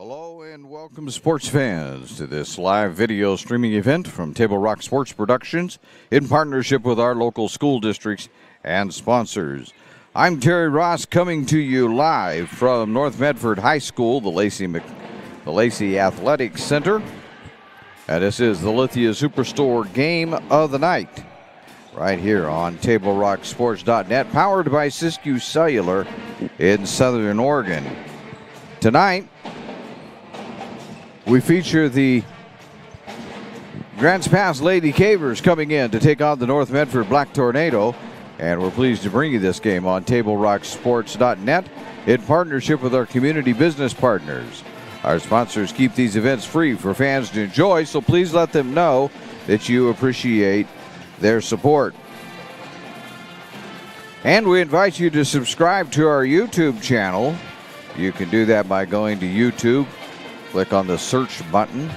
Hello and welcome, sports fans, to this live video streaming event from Table Rock Sports Productions in partnership with our local school districts and sponsors. I'm Terry Ross, coming to you live from North Medford High School, the Lacey Athletic Center. And this is the Lithia Superstore Game of the Night, right here on TableRockSports.net, powered by Siskiyou Cellular in Southern Oregon. Tonight, we feature the Grants Pass Lady Cavers coming in to take on the North Medford Black Tornado, and we're pleased to bring you this game on TableRockSports.net in partnership with our community business partners. Our sponsors keep these events free for fans to enjoy, so please let them know that you appreciate their support. And we invite you to subscribe to our YouTube channel. You can do that by going to YouTube. Click on the search button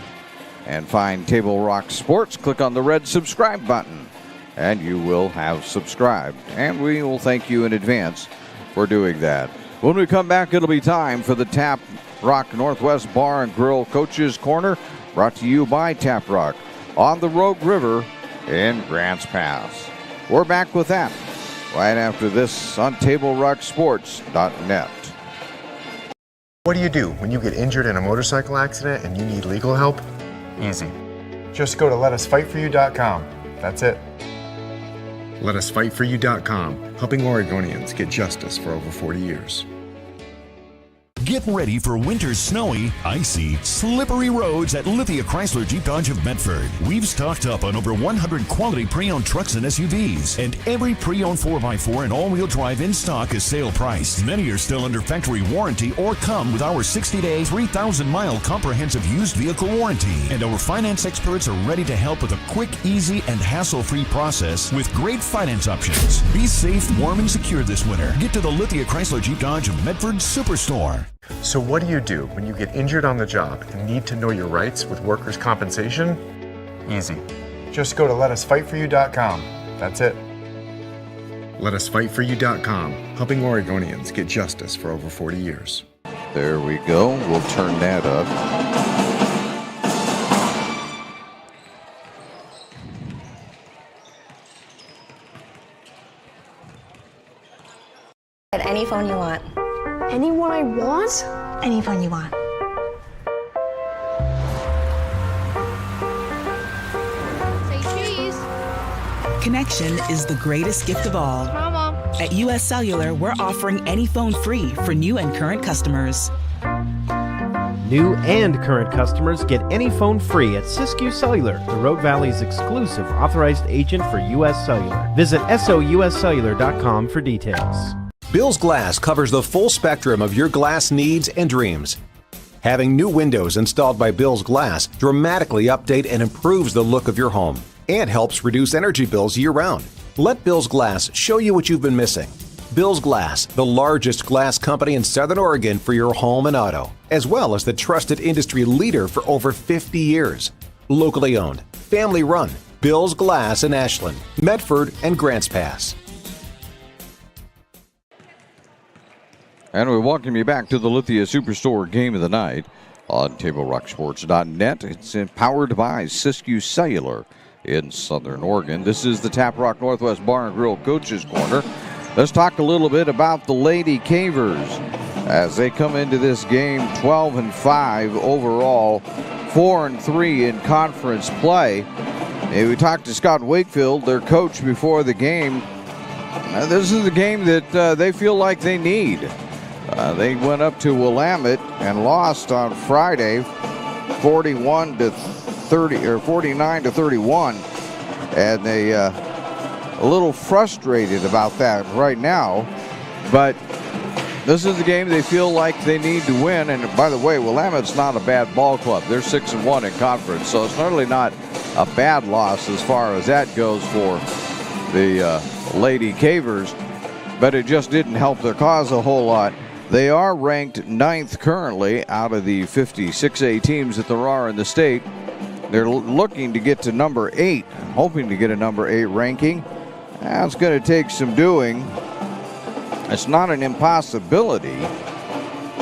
and find Table Rock Sports. Click on the red subscribe button and you will have subscribed. And we will thank you in advance for doing that. When we come back, it'll be time for the Tap Rock Northwest Bar and Grill Coaches Corner, brought to you by Tap Rock on the Rogue River in Grants Pass. We're back with that right after this on TableRockSports.net. What do you do when you get injured in a motorcycle accident and you need legal help? Easy. Just go to letusfightforyou.com. That's it. Letusfightforyou.com, helping Oregonians get justice for over 40 years. Get ready for winter's snowy, icy, slippery roads at Lithia Chrysler Jeep Dodge of Medford. We've stocked up on over 100 quality pre-owned trucks and SUVs, and every pre-owned 4x4 and all-wheel drive in stock is sale priced. Many are still under factory warranty or come with our 60-day, 3,000-mile comprehensive used vehicle warranty. And our finance experts are ready to help with a quick, easy, and hassle-free process with great finance options. Be safe, warm, and secure this winter. Get to the Lithia Chrysler Jeep Dodge of Medford Superstore. So what do you do when you get injured on the job and need to know your rights with workers' compensation? Easy. Just go to letusfightforyou.com. That's it. Letusfightforyou.com, helping Oregonians get justice for over 40 years. There we go. We'll turn that up. Get any phone you want. Any one I want? Any phone you want. Say cheese. Connection is the greatest gift of all. Mama. At US Cellular, we're offering any phone free for new and current customers. New and current customers get any phone free at Siskiyou Cellular, the Rogue Valley's exclusive authorized agent for US Cellular. Visit souscellular.com for details. Bill's Glass covers the full spectrum of your glass needs and dreams. Having new windows installed by Bill's Glass dramatically update and improves the look of your home and helps reduce energy bills year-round. Let Bill's Glass show you what you've been missing. Bill's Glass, the largest glass company in Southern Oregon for your home and auto, as well as the trusted industry leader for over 50 years. Locally owned, family run, Bill's Glass in Ashland, Medford, and Grants Pass. And we welcome you back to the Lithia Superstore Game of the Night on TableRockSports.net. It's powered by Siskiyou Cellular in Southern Oregon. This is the Tap Rock Northwest Bar and Grill Coaches Corner. Let's talk a little bit about the Lady Cavers as they come into this game 12-5 overall, 4-3 in conference play. And we talked to Scott Wakefield, their coach, before the game. This is the game that they feel like they need. They went up to Willamette and lost on Friday 49-31, and they a little frustrated about that right now, but this is the game they feel like they need to win. And by the way, Willamette's not a bad ball club. They're 6-1 in conference, so it's certainly not a bad loss as far as that goes for the Lady Cavers, but it just didn't help their cause a whole lot. They are ranked 9th currently out of the 56A teams that there are in the state. They're looking to get to number 8, hoping to get a number 8 ranking. That's going to take some doing. It's not an impossibility,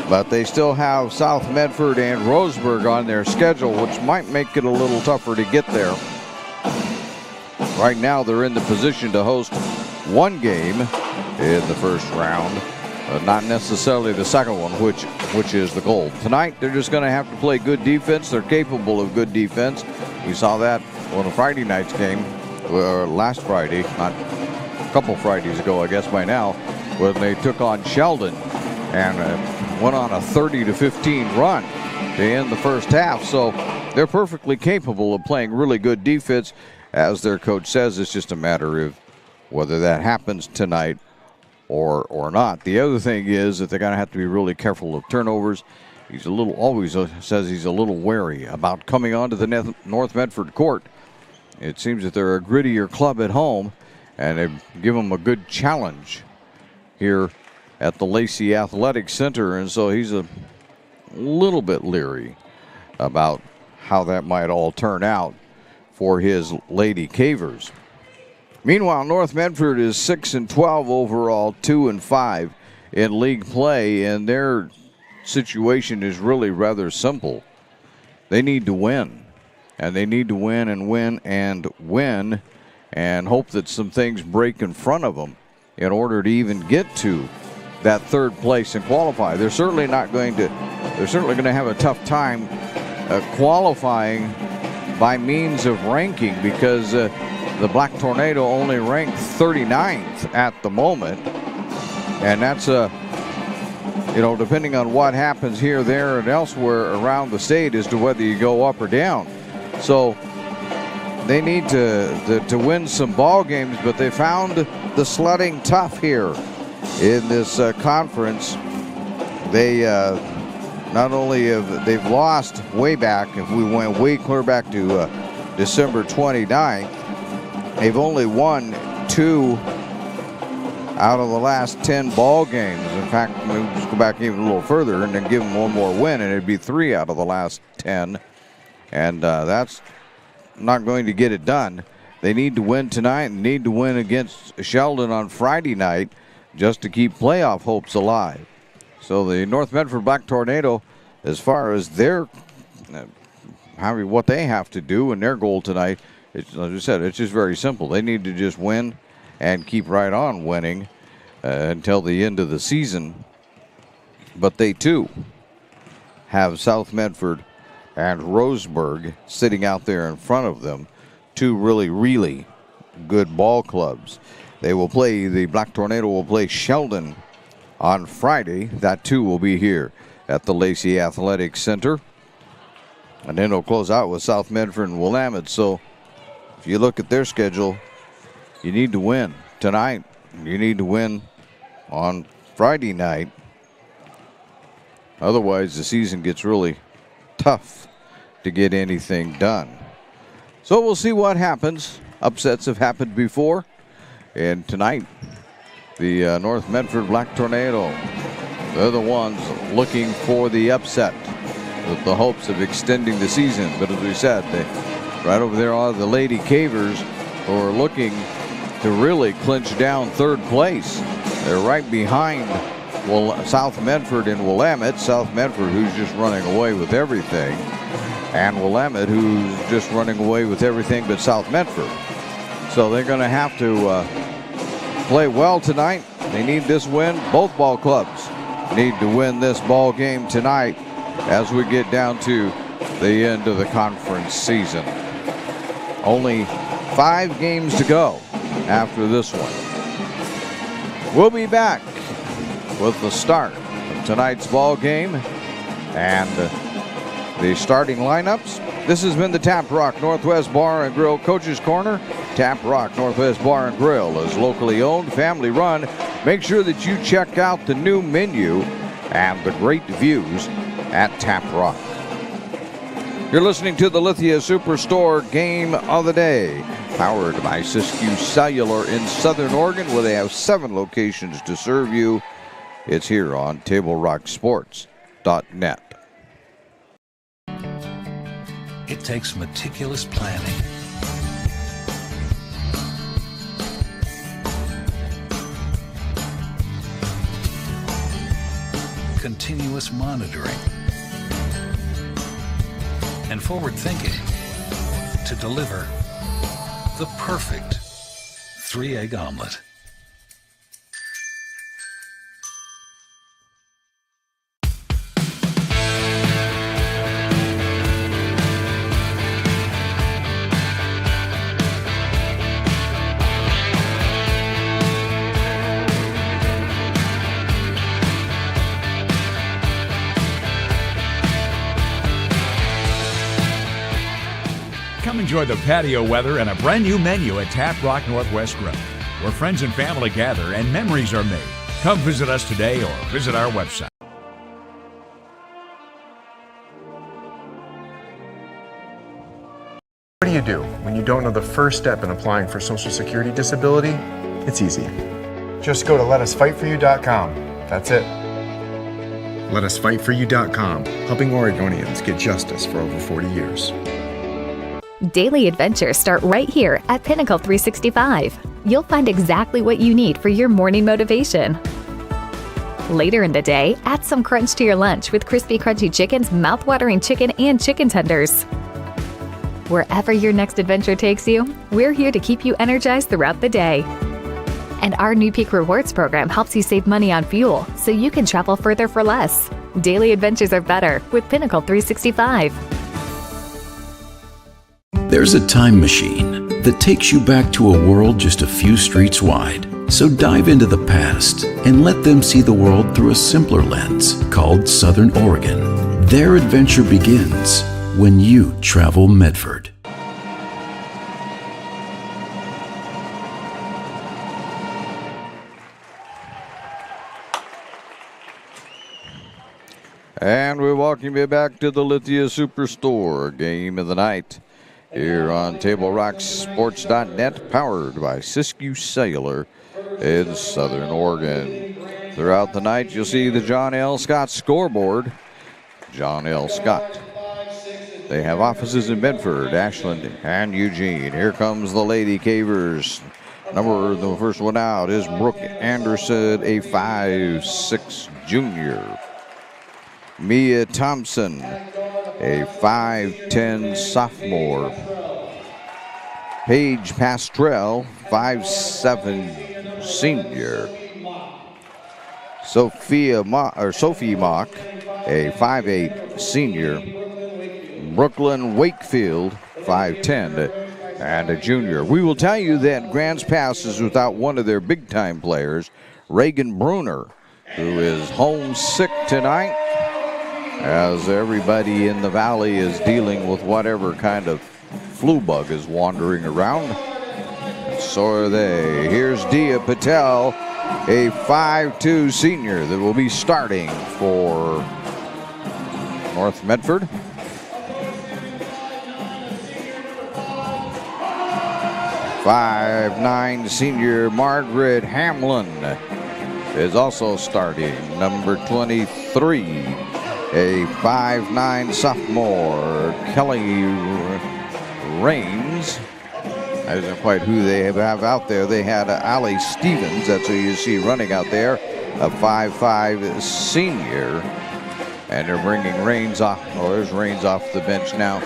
but they still have South Medford and Roseburg on their schedule, which might make it a little tougher to get there. Right now, they're in the position to host one game in the first round, but not necessarily the second one, which is the goal. Tonight, they're just going to have to play good defense. They're capable of good defense. We saw that on a Friday night's game, last Friday, not a couple Fridays ago, I guess by now, when they took on Sheldon and went on a 30-15 run to end the first half. So they're perfectly capable of playing really good defense. As their coach says, it's just a matter of whether that happens tonight or not. The other thing is that they're going to have to be really careful of turnovers. He's always says he's a little wary about coming onto the North Medford court. It seems that they're a grittier club at home, and they give them a good challenge here at the Lacey Athletic Center, and so he's a little bit leery about how that might all turn out for his Lady Cavers. Meanwhile, North Medford is 6-12 overall, 2-5 in league play, and their situation is really rather simple. They need to win, and they need to win and win and win, and hope that some things break in front of them in order to even get to that third place and qualify. They're certainly going to have a tough time qualifying by means of ranking, because the Black Tornado only ranked 39th at the moment, and that's depending on what happens here, there, and elsewhere around the state as to whether you go up or down. So they need to win some ball games, but they found the sledding tough here in this conference. They not only they've lost way back, if we went way clear back to December 29th, they've only won 2 out of the last 10 ball games. In fact, we'll just go back even a little further and then give them one more win, and it'd be 3 out of the last 10. And that's not going to get it done. They need to win tonight and need to win against Sheldon on Friday night just to keep playoff hopes alive. So the North Medford Black Tornado, as far as what they have to do and their goal tonight, as I said, it's just very simple. They need to just win and keep right on winning until the end of the season. But they too have South Medford and Roseburg sitting out there in front of them, 2 really, really good ball clubs. The Black Tornado will play Sheldon on Friday. That too will be here at the Lacey Athletic Center. And then it'll close out with South Medford and Willamette. So if you look at their schedule, you need to win tonight. You need to win on Friday night. Otherwise, the season gets really tough to get anything done. So we'll see what happens. Upsets have happened before. And tonight, the North Medford Black Tornado, they're the ones looking for the upset with the hopes of extending the season. But as we said, right over there are the Lady Cavers, who are looking to really clinch down third place. They're right behind South Medford and Willamette. South Medford, who's just running away with everything, and Willamette, who's just running away with everything but South Medford. So they're going to have to play well tonight. They need this win. Both ball clubs need to win this ball game tonight as we get down to the end of the conference season. Only 5 games to go after this one. We'll be back with the start of tonight's ball game and the starting lineups. This has been the Tap Rock Northwest Bar and Grill Coach's Corner. Tap Rock Northwest Bar and Grill is locally owned, family run. Make sure that you check out the new menu and the great views at Tap Rock. You're listening to the Lithia Superstore Game of the Day, powered by Siskiyou Cellular in Southern Oregon, where they have 7 locations to serve you. It's here on TableRockSports.net. It takes meticulous planning, continuous monitoring, and forward thinking to deliver the perfect 3-egg omelet. Come enjoy the patio weather and a brand new menu at Tap Rock Northwest Grill, where friends and family gather and memories are made. Come visit us today or visit our website. What do you do when you don't know the first step in applying for Social Security disability? It's easy. Just go to letusfightforyou.com. That's it. Letusfightforyou.com, helping Oregonians get justice for over 40 years. Daily adventures start right here at Pinnacle 365. You'll find exactly what you need for your morning motivation. Later in the day, add some crunch to your lunch with crispy, crunchy chicken's mouth-watering chicken and chicken tenders. Wherever your next adventure takes you, we're here to keep you energized throughout the day. And our new Peak Rewards program helps you save money on fuel so you can travel further for less. Daily adventures are better with Pinnacle 365. There's a time machine that takes you back to a world just a few streets wide. So dive into the past and let them see the world through a simpler lens called Southern Oregon. Their adventure begins when you travel Medford. And we welcome you back to the Lithia Superstore game of the night here on TableRockSports.net, powered by Siskiyou Cellular in Southern Oregon. Throughout the night, you'll see the John L. Scott scoreboard. John L. Scott. They have offices in Medford, Ashland, and Eugene. Here comes the Lady Cavers. The first one out is Brooke Anderson, a 5'6" junior. Mia Thompson, a 5'10" sophomore. Paige Pastrell, 5'7" senior. Sophie Mock, a 5'8" senior. Brooklyn Wakefield, 5'10", and a junior. We will tell you that Grants Pass is without one of their big-time players, Reagan Bruner, who is homesick tonight, as everybody in the valley is dealing with whatever kind of flu bug is wandering around. So are they. Here's Dia Patel, a 5'2" senior that will be starting for North Medford. .59" senior Margaret Hamlin is also starting. Number 23, a 5'9" sophomore, Kelly Raines. That isn't quite who they have out there. They had Allie Stevens, that's who you see running out there, a 5'5" senior. And they're bringing Raines off. Oh, there's Raines off the bench now.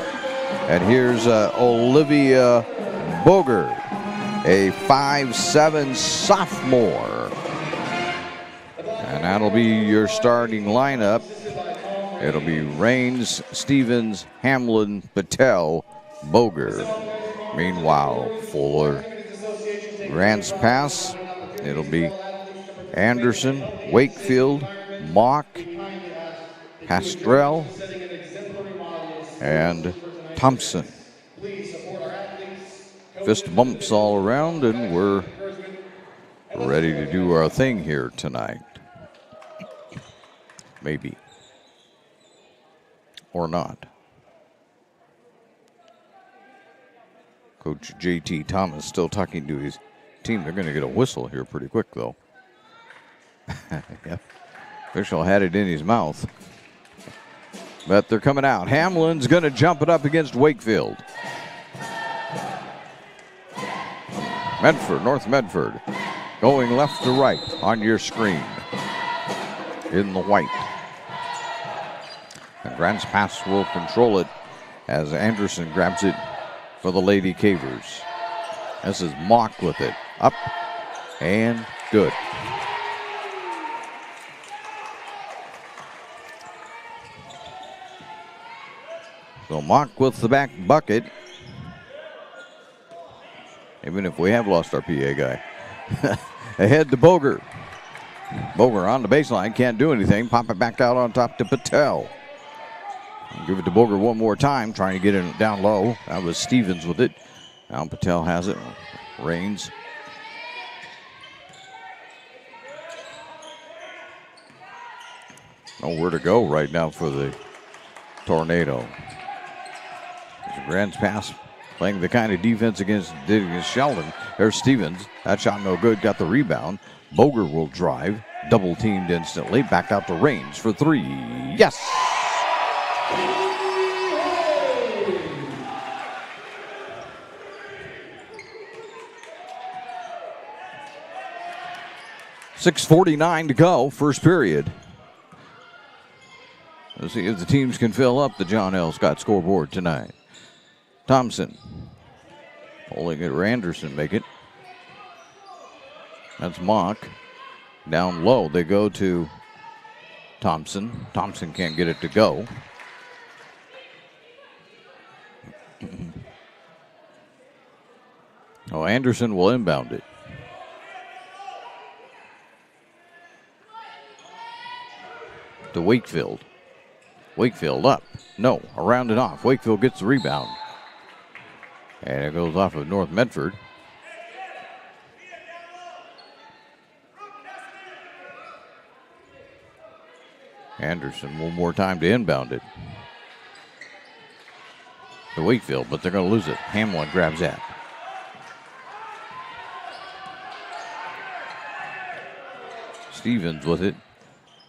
And here's Olivia Bogert, a 5'7" sophomore. And that'll be your starting lineup. It'll be Raines, Stevens, Hamlin, Patel, Bogert. Meanwhile, for Grants Pass, it'll be Anderson, Wakefield, Mock, Pastrell, and Thompson. Fist bumps all around, and we're ready to do our thing here tonight. Maybe. Or not. Coach J.T. Thomas still talking to his team. They're going to get a whistle here pretty quick, though. Yep. Official had it in his mouth. But they're coming out. Hamlin's going to jump it up against Wakefield. Medford, North Medford, going left to right on your screen in the white. And Grants Pass will control it as Anderson grabs it for the Lady Cavers. This is Mock with it. Up and good. So Mock with the back bucket. Even if we have lost our PA guy. Ahead to Boger. Boger on the baseline, can't do anything. Pop it back out on top to Patel. Give it to Boger one more time, trying to get it down low. That was Stevens with it. Now Patel has it. Rains. Nowhere to go right now for the Tornado. Grants Pass playing the kind of defense against Sheldon. There's Stevens. That shot no good. Got the rebound. Boger will drive. Double teamed instantly. Back out to Rains for three. Yes! .6:49 to go, first period. Let's see if the teams can fill up the John L. Scott scoreboard tonight. Thompson. Holding it, Anderson make it. That's Mock. Down low, they go to Thompson. Thompson can't get it to go. Oh, Anderson will inbound it. To Wakefield. Wakefield up. No, around and off. Wakefield gets the rebound. And it goes off of North Medford. Anderson one more time to inbound it. To Wakefield, but they're going to lose it. Hamlin grabs that. Stevens with it.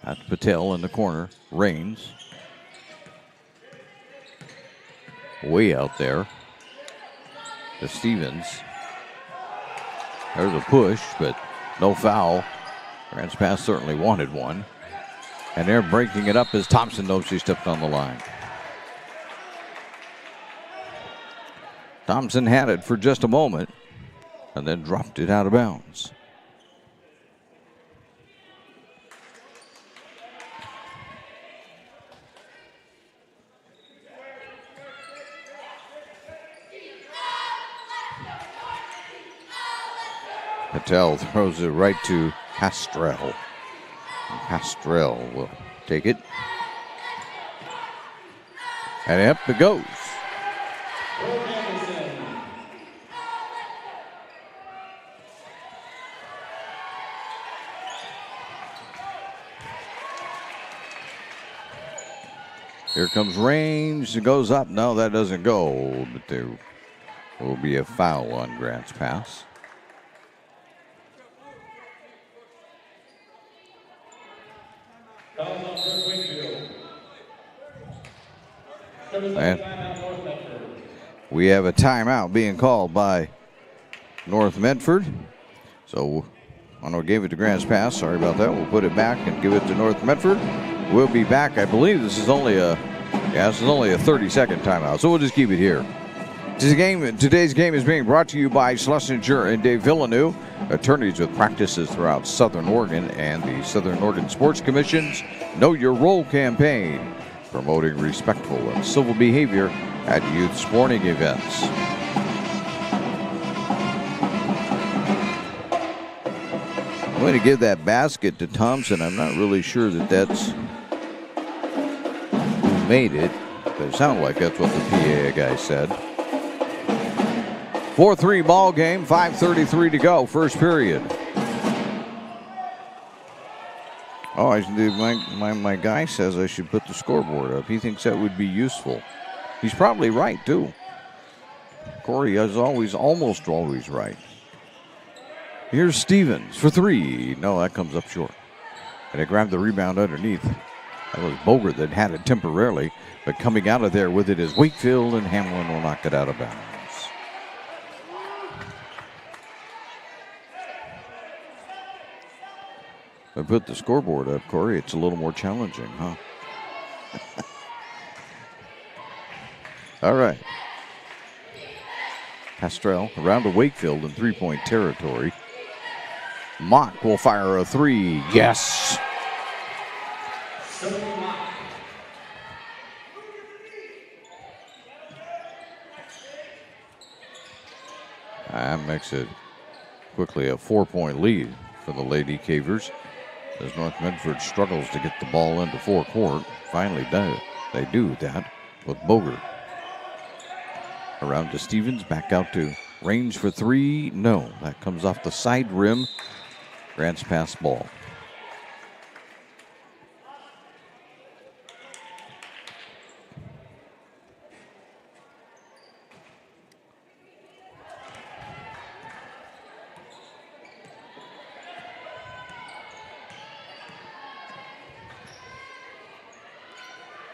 That's Patel in the corner. Rains. Way out there. To Stevens. There's a push, but no foul. Grants Pass certainly wanted one. And they're breaking it up as Thompson knows she stepped on the line. Thompson had it for just a moment and then dropped it out of bounds. Patel throws it right to Pastrell. Pastrell will take it. And up it goes. Here comes Rains. It goes up. No, that doesn't go. But there will be a foul on Grants Pass. And we have a timeout being called by North Medford. So I know gave it to Grants Pass. Sorry about that. We'll put it back and give it to North Medford. We'll be back. I believe this is only a 30-second timeout. So we'll just keep it here. Today's game is being brought to you by Schlesinger and Dave Villeneuve, attorneys with practices throughout Southern Oregon and the Southern Oregon Sports Commission's Know Your Role campaign, promoting respectful and civil behavior at youth sporting events. I'm going to give that basket to Thompson. I'm not really sure that that's who made it, but it sounded like that's what the PA guy said. 4-3 ball game, 5:33 to go, first period. Oh, my guy says I should put the scoreboard up. He thinks that would be useful. He's probably right, too. Corey is almost always right. Here's Stevens for three. No, that comes up short. And they grabbed the rebound underneath. That was Boger that had it temporarily, but coming out of there with it is Wakefield, and Hamlin will knock it out of bounds. If I put the scoreboard up, Corey, it's a little more challenging, huh? All right. Pastrell around to Wakefield in three-point territory. Mock will fire a three. Yes. That makes it quickly a 4-point lead for the Lady Cavers as North Medford struggles to get the ball into forecourt. Finally they do that with Boger. Around to Stevens, back out to range for three. No, that comes off the side rim. Grants pass ball.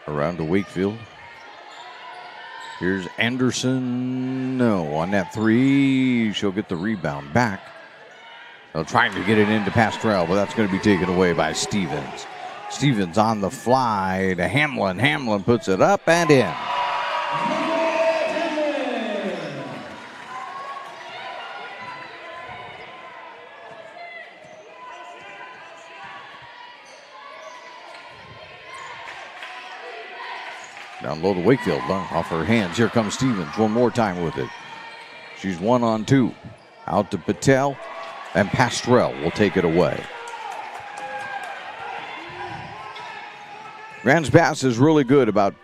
Around to Wakefield. Here's Anderson. No, on that three, she'll get the rebound back. They're trying to get it into Pastrell, but that's going to be taken away by Stevens. Stevens on the fly to Hamlin. Hamlin puts it up and in. Down low to Wakefield, off her hands. Here comes Stevens one more time with it. She's 1-on-2. Out to Patel, and Pastrell will take it away. Grants Pass is really good about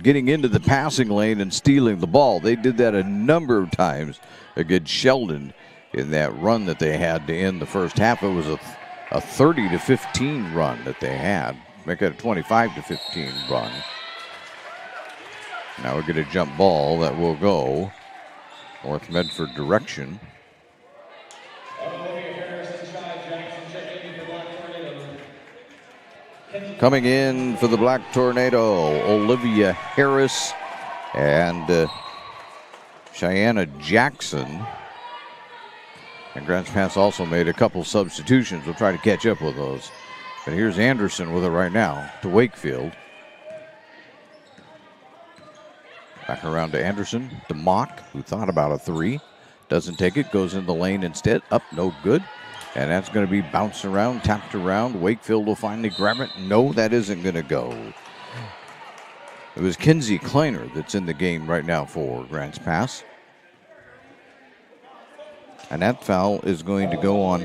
getting into the passing lane and stealing the ball. They did that a number of times against Sheldon in that run that they had to end the first half. It was a 30-15 run that they had. Make it a 25-15 run. Now we'll get a jump ball that will go North Medford direction. Coming in for the Black Tornado, Olivia Harris and Cheyenne Jackson. And Grants Pass also made a couple substitutions. We'll try to catch up with those. But here's Anderson with it right now to Wakefield. Back around to Anderson, to Mock, who thought about a three. Doesn't take it, goes in the lane instead. Up, no good. And that's going to be bounced around, tapped around. Wakefield will finally grab it. No, that isn't going to go. It was Kinsey Kleiner that's in the game right now for Grants Pass. And that foul is going to go on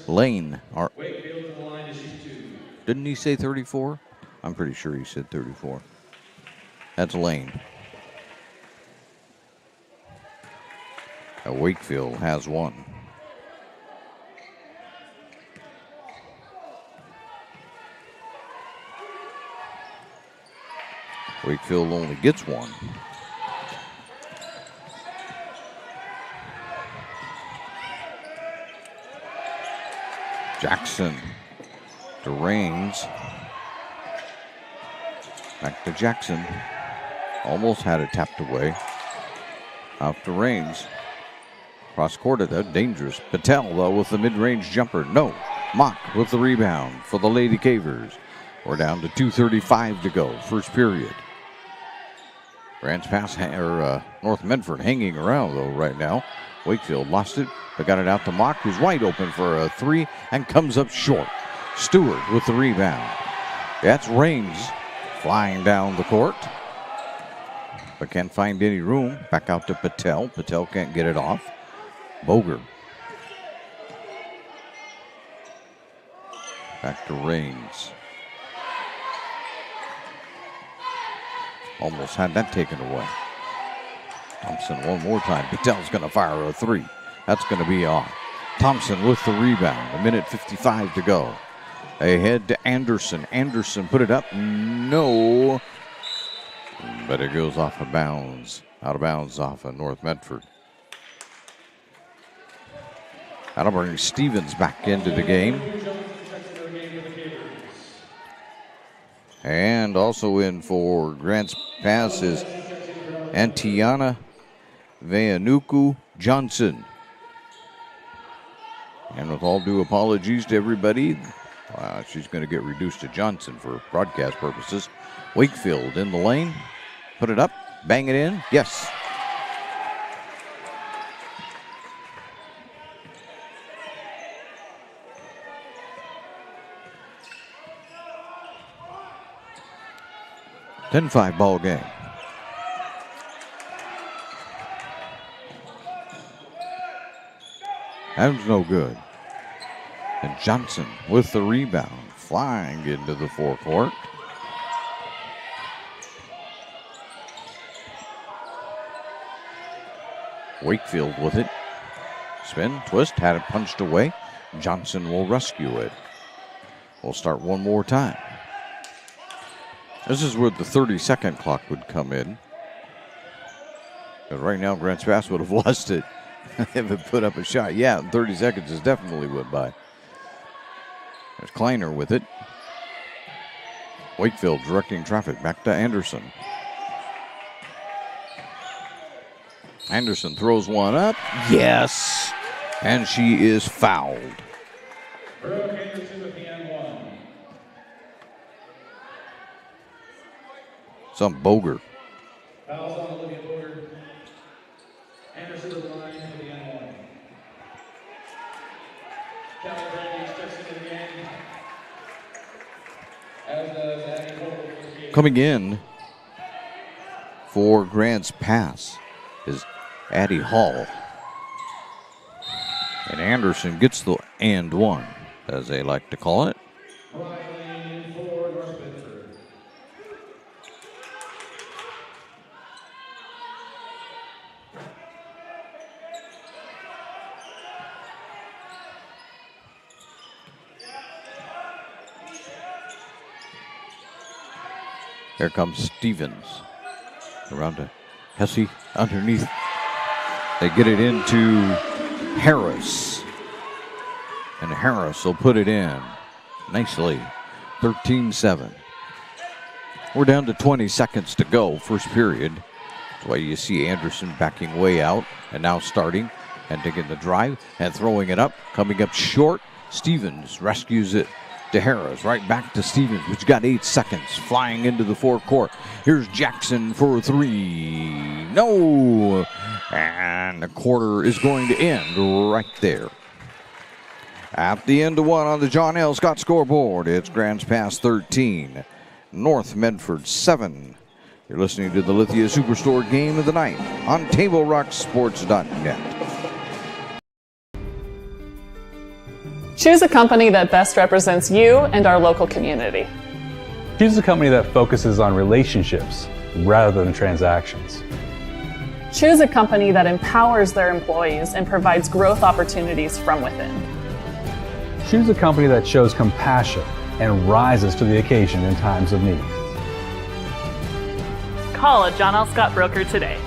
Lane. Didn't he say 34? I'm pretty sure he said 34. That's Lane. Wakefield has one. Wakefield only gets one. Jackson to Raines. Back to Jackson. Almost had it tapped away. Out to Raines. Cross court at that, dangerous. Patel, though, with the mid-range jumper. No. Mock with the rebound for the Lady Cavers. We're down to 2:35 to go, first period. Grants Pass, North Medford hanging around, though, right now. Wakefield lost it, but got it out to Mock, who's wide open for a three and comes up short. Stewart with the rebound. That's Raines flying down the court, but can't find any room. Back out to Patel. Patel can't get it off. Boger. Back to Raines. Almost had that taken away. Thompson one more time. Patel's going to fire a three. That's going to be off. Thompson with the rebound. 1:55 to go. Ahead to Anderson. Anderson put it up. No. But it goes off of bounds. Out of bounds off of North Medford. That'll bring Stevens back into the game. And also in for Grants Pass is Antiana Vayanuku Johnson. And with all due apologies to everybody, she's going to get reduced to Johnson for broadcast purposes. Wakefield in the lane. Put it up. Bang it in. Yes. (10-5) ball game. That was no good. And Johnson with the rebound, flying into the forecourt. Wakefield with it. Spin, twist, had it punched away. Johnson will rescue it. We'll start one more time. This is where the 30-second clock would come in. But right now, Grants Pass would have lost it if it put up a shot. Yeah, 30 seconds is definitely went by. There's Kleiner with it. Wakefield directing traffic back to Anderson. Anderson throws one up. Yes. And she is fouled. Some Boger. Fouls on Olivia Boger. Anderson is line for the N1. Kelly Brady steps into the game. As does Abby Holt. Coming in for Grants Pass is Addie Hall. And Anderson gets the and one, as they like to call it. Here comes Stevens. Around to Hesse underneath. They get it into Harris. And Harris will put it in nicely. 13-7. We're down to 20 seconds to go, first period. That's why you see Anderson backing way out and now starting and taking the drive and throwing it up. Coming up short. Stevens rescues it to Harris, right back to Stevens, which got 8 seconds, flying into the forecourt. Here's Jackson for three. No! And the quarter is going to end right there. At the end of one on the John L. Scott scoreboard, it's Grants Pass 13, North Medford 7. You're listening to the Lithia Superstore Game of the Night on TableRockSports.net. Choose a company that best represents you and our local community. Choose a company that focuses on relationships rather than transactions. Choose a company that empowers their employees and provides growth opportunities from within. Choose a company that shows compassion and rises to the occasion in times of need. Call a John L. Scott broker today.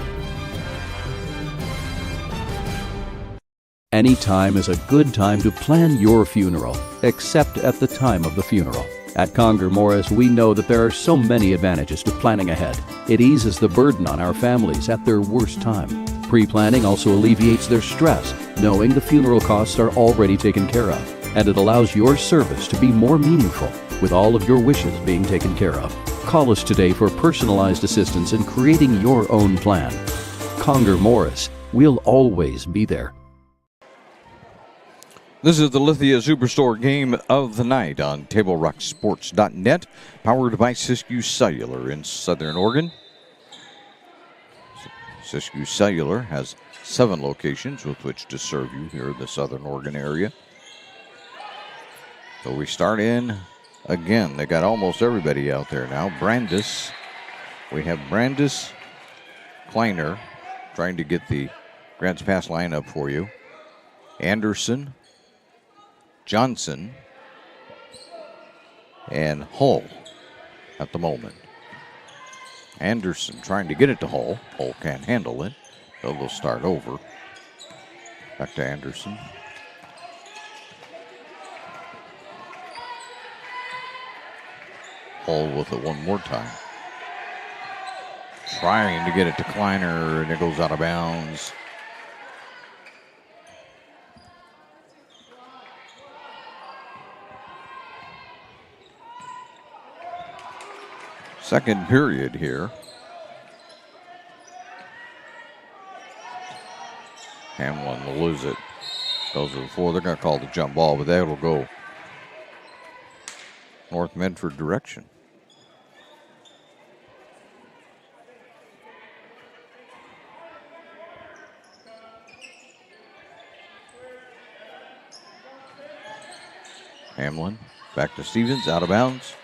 Any time is a good time to plan your funeral, except at the time of the funeral. At Conger Morris, we know that there are so many advantages to planning ahead. It eases the burden on our families at their worst time. Pre-planning also alleviates their stress, knowing the funeral costs are already taken care of. And it allows your service to be more meaningful, with all of your wishes being taken care of. Call us today for personalized assistance in creating your own plan. Conger Morris, we'll always be there. This is the Lithia Superstore Game of the Night on TableRockSports.net, powered by Siskiyou Cellular in Southern Oregon. Siskiyou Cellular has 7 locations with which to serve you here in the Southern Oregon area. So we start in again. They got almost everybody out there now. Brandis. We have Brandis, Kleiner trying to get the Grants Pass lineup for you. Anderson, Johnson, and Hull at the moment. Anderson trying to get it to Hull. Hull can't handle it, so they'll start over. Back to Anderson. Hull with it one more time. Trying to get it to Kleiner, and it goes out of bounds. Second period here. Hamlin will lose it. Goes to the floor. They're going to call the jump ball, but that will go North Medford direction. Hamlin back to Stevens, out of bounds.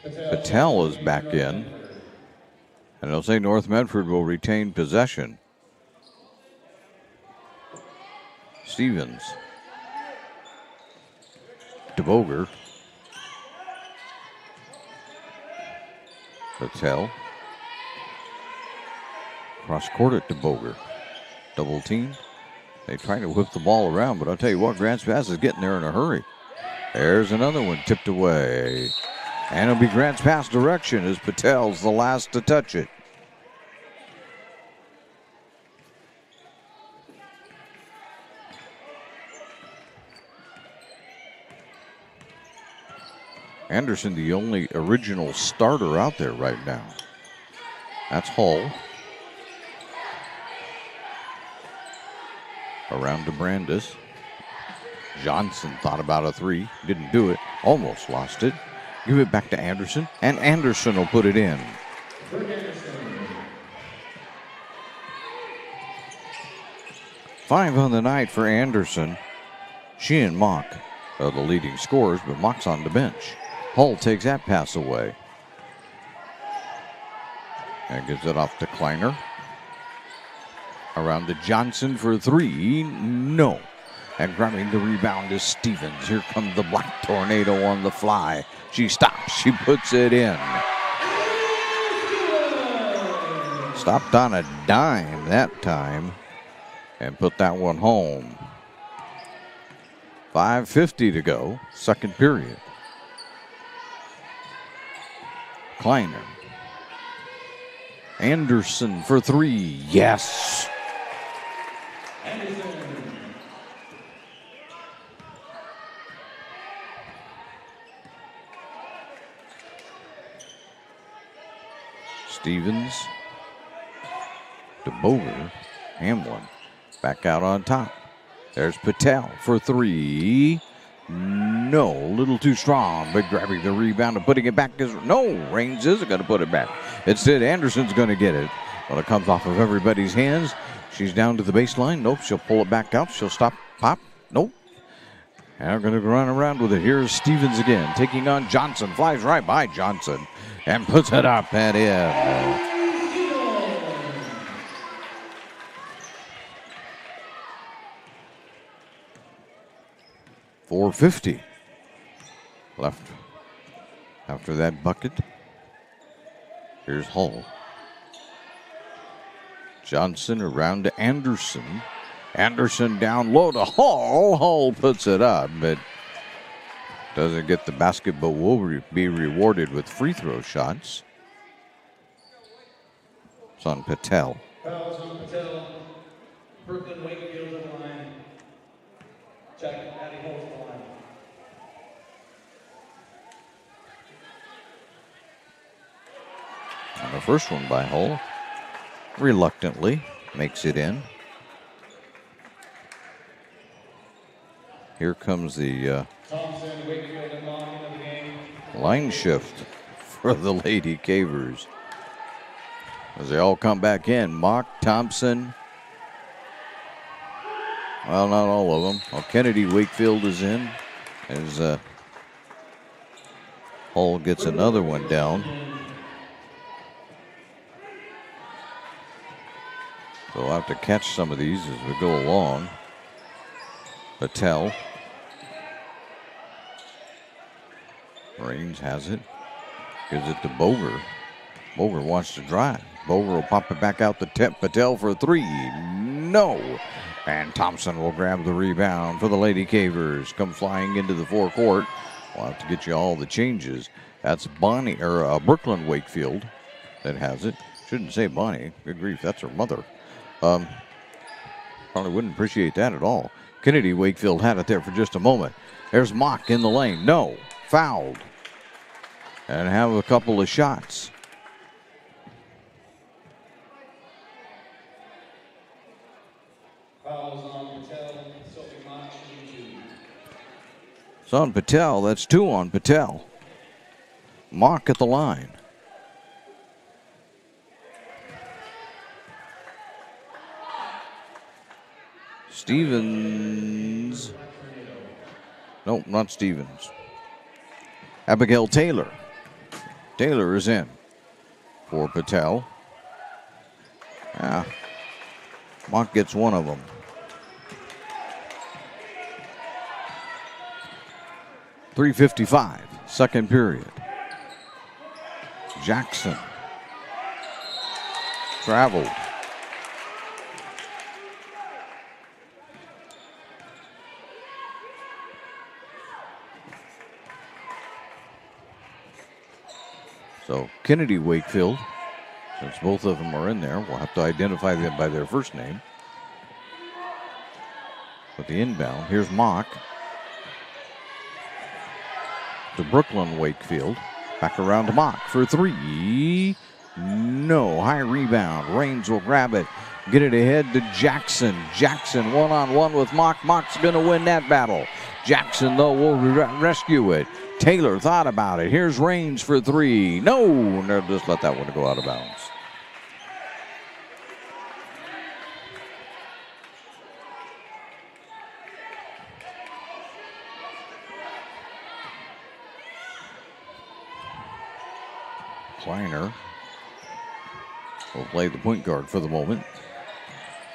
Patel is back in. And it'll say North Medford will retain possession. Stevens. DeBoger. Patel. Cross court at DeBoger. Double team. They try to whip the ball around, but I'll tell you what, Grants Pass is getting there in a hurry. There's another one tipped away. And it'll be Grants Pass direction as Patel's the last to touch it. Anderson, the only original starter out there right now. That's Hull. Around to Brandis. Johnson thought about a three. Didn't do it. Almost lost it. Give it back to Anderson. And Anderson will put it in. 5 on the night for Anderson. She and Mock are the leading scorers, but Mock's on the bench. Hull takes that pass away. And gives it off to Kleiner. Around to Johnson for three. No. And grabbing the rebound is Stevens. Here comes the Black Tornado on the fly. She stops. She puts it in. Stopped on a dime that time. And put that one home. 5:50 to go. Second period. Kleiner. Anderson for three. Yes. Stevens. DeBoger. Hamlin. Back out on top. There's Patel for three. No, a little too strong, but grabbing the rebound and putting it back is no. Raines isn't going to put it back. Instead, Anderson's going to get it. Well, it comes off of everybody's hands. She's down to the baseline. Nope, she'll pull it back out. She'll stop, pop. Nope. And they're going to run around with it. Here's Stevens again, taking on Johnson. Flies right by Johnson and puts it up and in. 4:50 left after that bucket. Here's Hull. Johnson around to Anderson. Anderson down low to Hull. Hull puts it up, but doesn't get the basket, but will be rewarded with free throw shots. It's on Patel. Fouls on Patel. Brooklyn Wakefield on the line. Jack Addie Hull's the line. And the first one by Hull, reluctantly, makes it in. Here comes the line shift for the Lady Cavers. As they all come back in, Mock, Thompson. Well, not all of them. Well, Kennedy Wakefield is in as Hull gets another one down. So we'll have to catch some of these as we go along. Patel. Raines has it. Gives it to Boger. Boger wants to drive. Boger will pop it back out the tip. Patel for three. No. And Thompson will grab the rebound for the Lady Cavers. Come flying into the forecourt. We'll have to get you all the changes. That's Bonnie, or Brooklyn Wakefield that has it. Shouldn't say Bonnie. Good grief, that's her mother. Probably wouldn't appreciate that at all. Kennedy Wakefield had it there for just a moment. There's Mock in the lane. No. Fouled. And have a couple of shots. Fouls on Patel, Sophie Mott, shooting 2. It's on Patel. That's 2 on Patel. Mock at the line. Stevens. No, not Stevens. Abigail Taylor. Taylor is in for Patel. Mock gets one of them. .355, second period. Jackson traveled. So Kennedy Wakefield, since both of them are in there, we'll have to identify them by their first name. With the inbound, here's Mock to Brooklyn Wakefield. Back around to Mock for 3. No. High rebound. Raines will grab it. Get it ahead to Jackson. Jackson one-on-one with Mock. Mock's going to win that battle. Jackson, though, will rescue it. Taylor thought about it. Here's Raines for 3. No. Just let that one go out of bounds. Kleiner will play the point guard for the moment.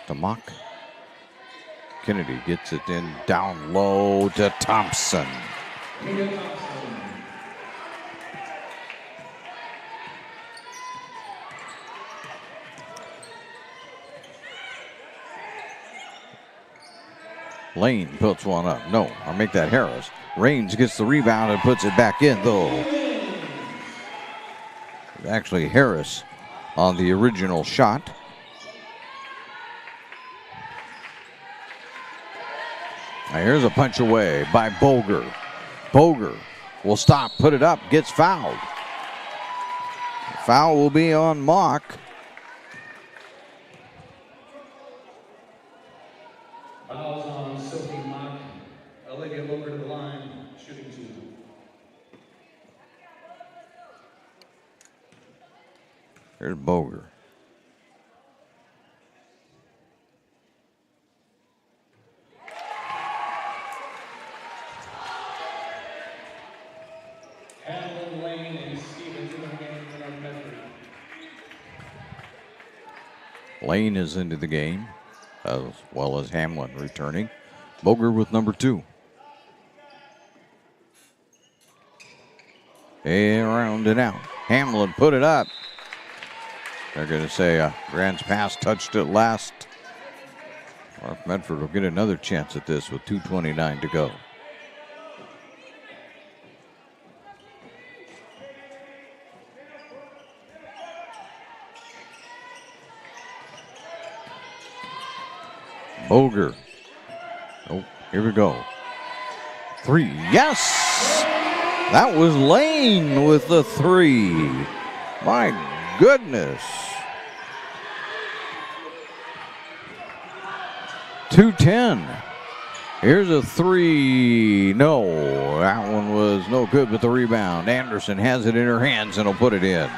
To Mock. Kennedy gets it in down low to Thompson. Lane puts one up. No, I'll make that Harris. Raines gets the rebound and puts it back in, though. Actually, Harris on the original shot. Now here's a punch away by Boger. Boger will stop, put it up, gets fouled. The foul will be on Mock. Fouls on Sophie Mock. Olivia Boger to the line, shooting 2. Here's Boger. Hamlin, Lane, and Stevens in the game for Medford. Lane is into the game, as well as Hamlin returning. Boger with number 2. Around and out. Hamlin put it up. They're going to say Grant's pass touched it last. Well, Medford will get another chance at this with 2:29 to go. Boger. Oh, here we go. 3. Yes! That was Lane with the 3. My goodness. 2:10. Here's a 3. No, that one was no good with the rebound. Anderson has it in her hands and will put it in.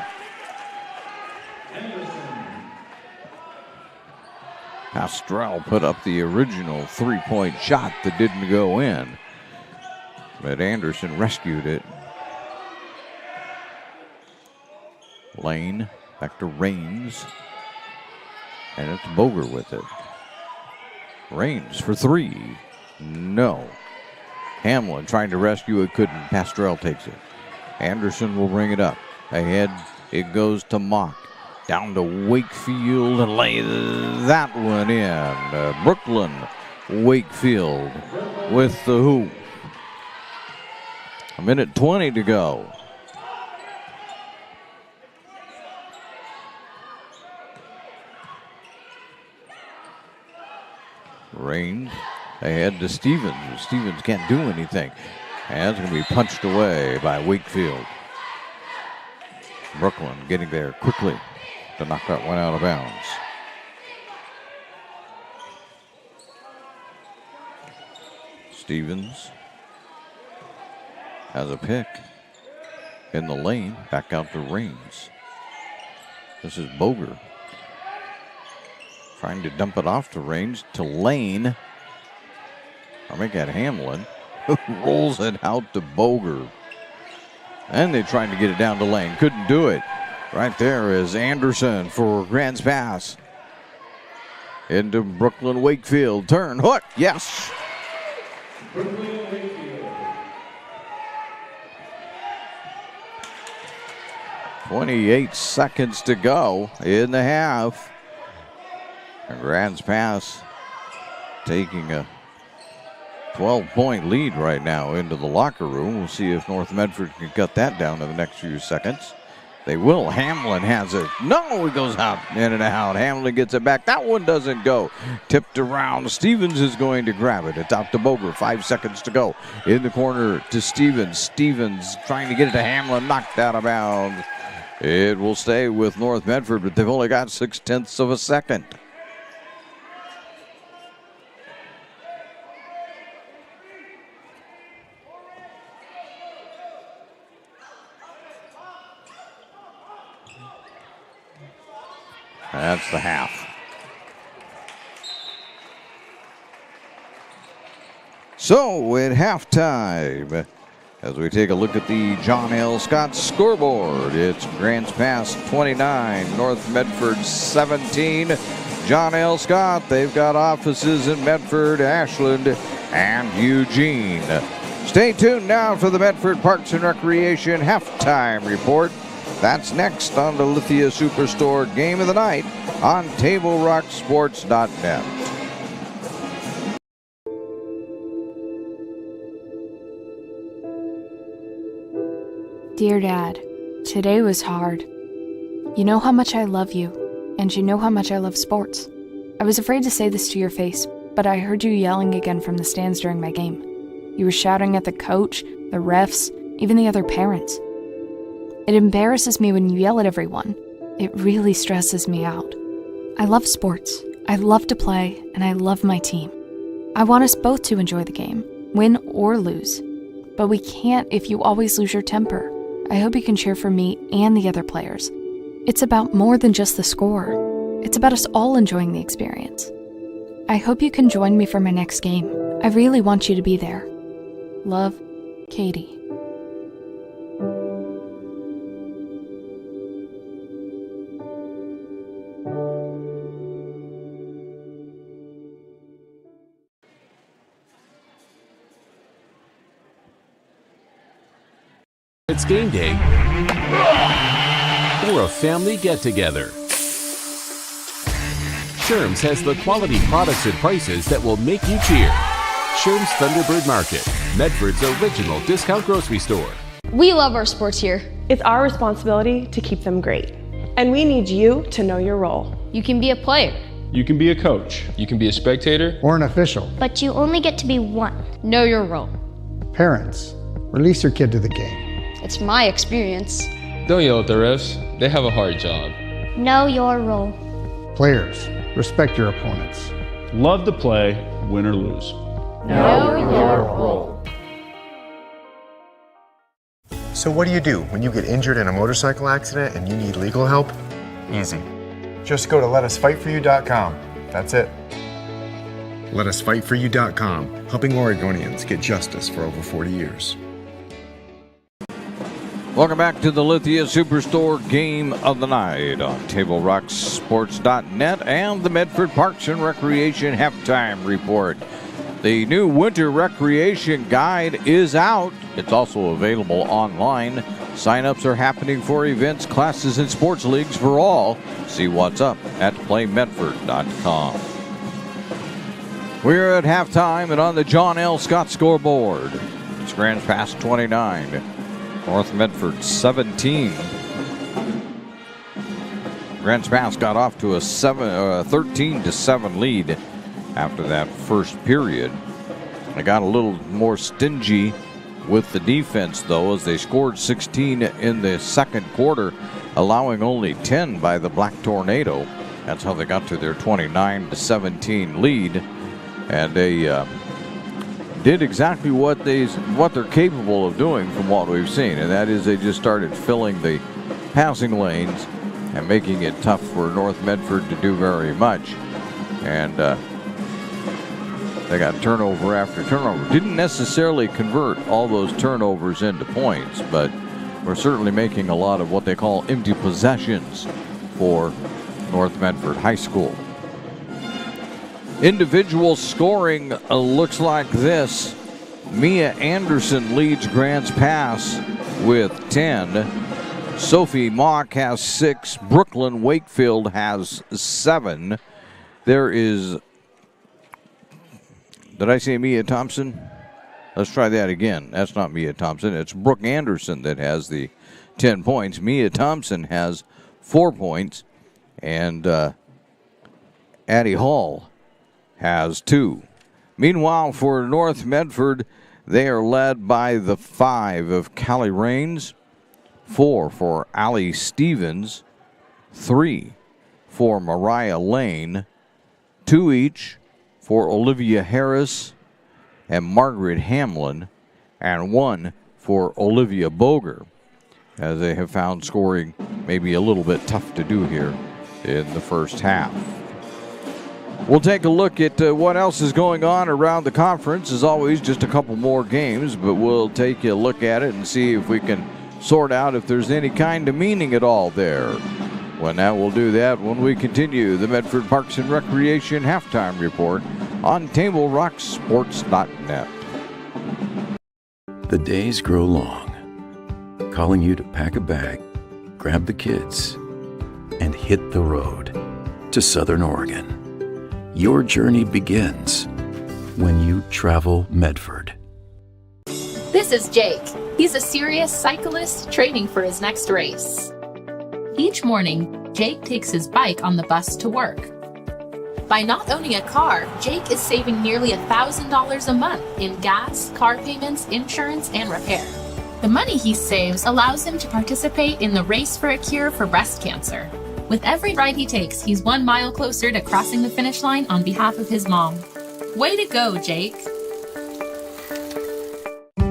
Pastrell put up the original 3-point shot that didn't go in, but Anderson rescued it. Lane back to Raines, and it's Boger with it. Raines for 3. No. Hamlin trying to rescue it, couldn't. Pastrell takes it. Anderson will bring it up. Ahead it goes to Mock. Down to Wakefield and lay that one in. Brooklyn Wakefield with the hoop. 1:20 to go. Raines ahead to Stevens. Stevens can't do anything. And it's going to be punched away by Wakefield. Brooklyn getting there quickly to knock that one out of bounds. Stevens has a pick in the lane. Back out to Raines. This is Boger. Trying to dump it off to Raines to Lane. I'll make that Hamlin. Rolls it out to Boger. And they tried to get it down to Lane. Couldn't do it. Right there is Anderson for Grants Pass. Into Brooklyn Wakefield. Turn, hook, yes. 28 seconds to go in the half. And Grants Pass taking a 12-point lead right now into the locker room. We'll see if North Medford can cut that down in the next few seconds. They will. Hamlin has it. No, it goes out, in and out. Hamlin gets it back. That one doesn't go. Tipped around. Stevens is going to grab it. It's out to Boger. 5 seconds to go. In the corner to Stevens. Stevens trying to get it to Hamlin. Knocked out of bounds. It will stay with North Medford, but they've only got 0.6 of a second. That's the half. So at halftime, as we take a look at the John L. Scott scoreboard, it's Grants Pass 29, North Medford 17. John L. Scott, they've got offices in Medford, Ashland, and Eugene. Stay tuned now for the Medford Parks and Recreation halftime report. That's next on the Lithia Superstore Game of the Night on TableRockSports.net. Dear Dad, today was hard. You know how much I love you, and you know how much I love sports. I was afraid to say this to your face, but I heard you yelling again from the stands during my game. You were shouting at the coach, the refs, even the other parents. It embarrasses me when you yell at everyone. It really stresses me out. I love sports. I love to play, and I love my team. I want us both to enjoy the game, win or lose. But we can't if you always lose your temper. I hope you can cheer for me and the other players. It's about more than just the score. It's about us all enjoying the experience. I hope you can join me for my next game. I really want you to be there. Love, Katie. It's game day or a family get-together. Sherm's has the quality products and prices that will make you cheer. Sherm's Thunderbird Market, Medford's original discount grocery store. We love our sports here. It's our responsibility to keep them great. And we need you to know your role. You can be a player. You can be a coach. You can be a spectator. Or an official. But you only get to be one. Know your role. Parents, release your kid to the game. It's my experience. Don't yell at the refs. They have a hard job. Know your role. Players, respect your opponents. Love to play, win or lose. Know your role. So what do you do when you get injured in a motorcycle accident and you need legal help? Easy. Just go to letusfightforyou.com. That's it. Letusfightforyou.com, helping Oregonians get justice for over 40 years. Welcome back to the Lithia Superstore Game of the Night on TableRockSports.net and the Medford Parks and Recreation Halftime Report. The new Winter Recreation Guide is out. It's also available online. Sign-ups are happening for events, classes, and sports leagues for all. See what's up at PlayMedford.com. We're at halftime and on the John L. Scott scoreboard. It's Grants Pass 29. North Medford 17. Grants Pass got off to a 13-7 lead after that first period. They got a little more stingy with the defense, though, as they scored 16 in the second quarter, allowing only 10 by the Black Tornado. That's how they got to their 29-17 lead. And a did exactly what they're capable of doing from what we've seen, and that is they just started filling the passing lanes and making it tough for North Medford to do very much. And they got turnover after turnover. Didn't necessarily convert all those turnovers into points, but we're certainly making a lot of what they call empty possessions for North Medford High School. Individual scoring looks like this. Mia Anderson leads Grants Pass with 10. Sophie Mock has 6. Brooklyn Wakefield has 7. There is, did I say Mia Thompson? Let's try that again. That's not Mia Thompson. It's Brooke Anderson that has the 10 points. Mia Thompson has 4 points. And Addie Hall has 2. Meanwhile, for North Medford, they are led by the 5 of Callie Rains, 4 for Allie Stevens, 3 for Mariah Lane, 2 each for Olivia Harris and Margaret Hamlin, and 1 for Olivia Boger, as they have found scoring maybe a little bit tough to do here in the first half. We'll take a look at what else is going on around the conference. As always, just a couple more games, but we'll take a look at it and see if we can sort out if there's any kind of meaning at all there. We'll do that when we continue the Medford Parks and Recreation Halftime Report on TableRockSports.net. The days grow long, calling you to pack a bag, grab the kids, and hit the road to Southern Oregon. Your journey begins when you travel Medford. This is Jake. He's a serious cyclist training for his next race. Each morning, Jake takes his bike on the bus to work. By not owning a car, Jake is saving nearly $1,000 a month in gas, car payments, insurance, and repair. The money he saves allows him to participate in the Race for a Cure for breast cancer. With every ride he takes, he's 1 mile closer to crossing the finish line on behalf of his mom. Way to go, Jake.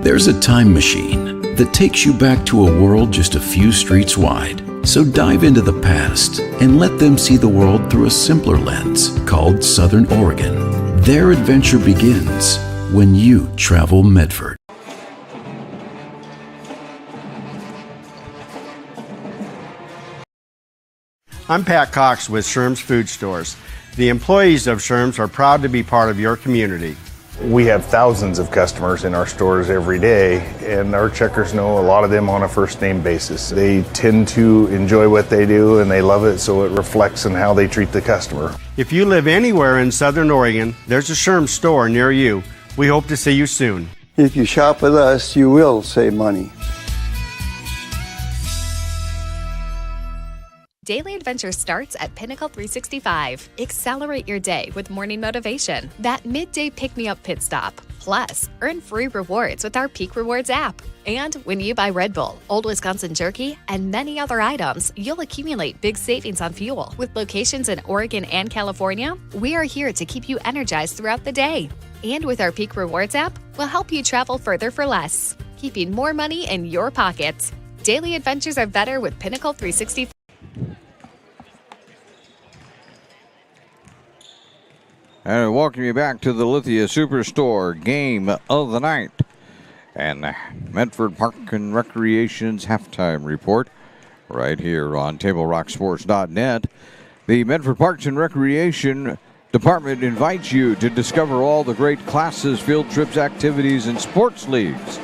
There's a time machine that takes you back to a world just a few streets wide. So dive into the past and let them see the world through a simpler lens called Southern Oregon. Their adventure begins when you travel Medford. I'm Pat Cox with Sherm's Food Stores. The employees of Sherm's are proud to be part of your community. We have thousands of customers in our stores every day, and our checkers know a lot of them on a first name basis. They tend to enjoy what they do and they love it, so it reflects in how they treat the customer. If you live anywhere in Southern Oregon, there's a Sherm's store near you. We hope to see you soon. If you shop with us, you will save money. Daily adventure starts at Pinnacle 365. Accelerate your day with morning motivation. That midday pick-me-up pit stop. Plus, earn free rewards with our Peak Rewards app. And when you buy Red Bull, Old Wisconsin Jerky, and many other items, you'll accumulate big savings on fuel. With locations in Oregon and California, we are here to keep you energized throughout the day. And with our Peak Rewards app, we'll help you travel further for less, keeping more money in your pockets. Daily adventures are better with Pinnacle 365. And I welcome you back to the Lithia Superstore game of the night and Medford Park and Recreation's halftime report right here on TableRockSports.net. The Medford Parks and Recreation Department invites you to discover all the great classes, field trips, activities, and sports leagues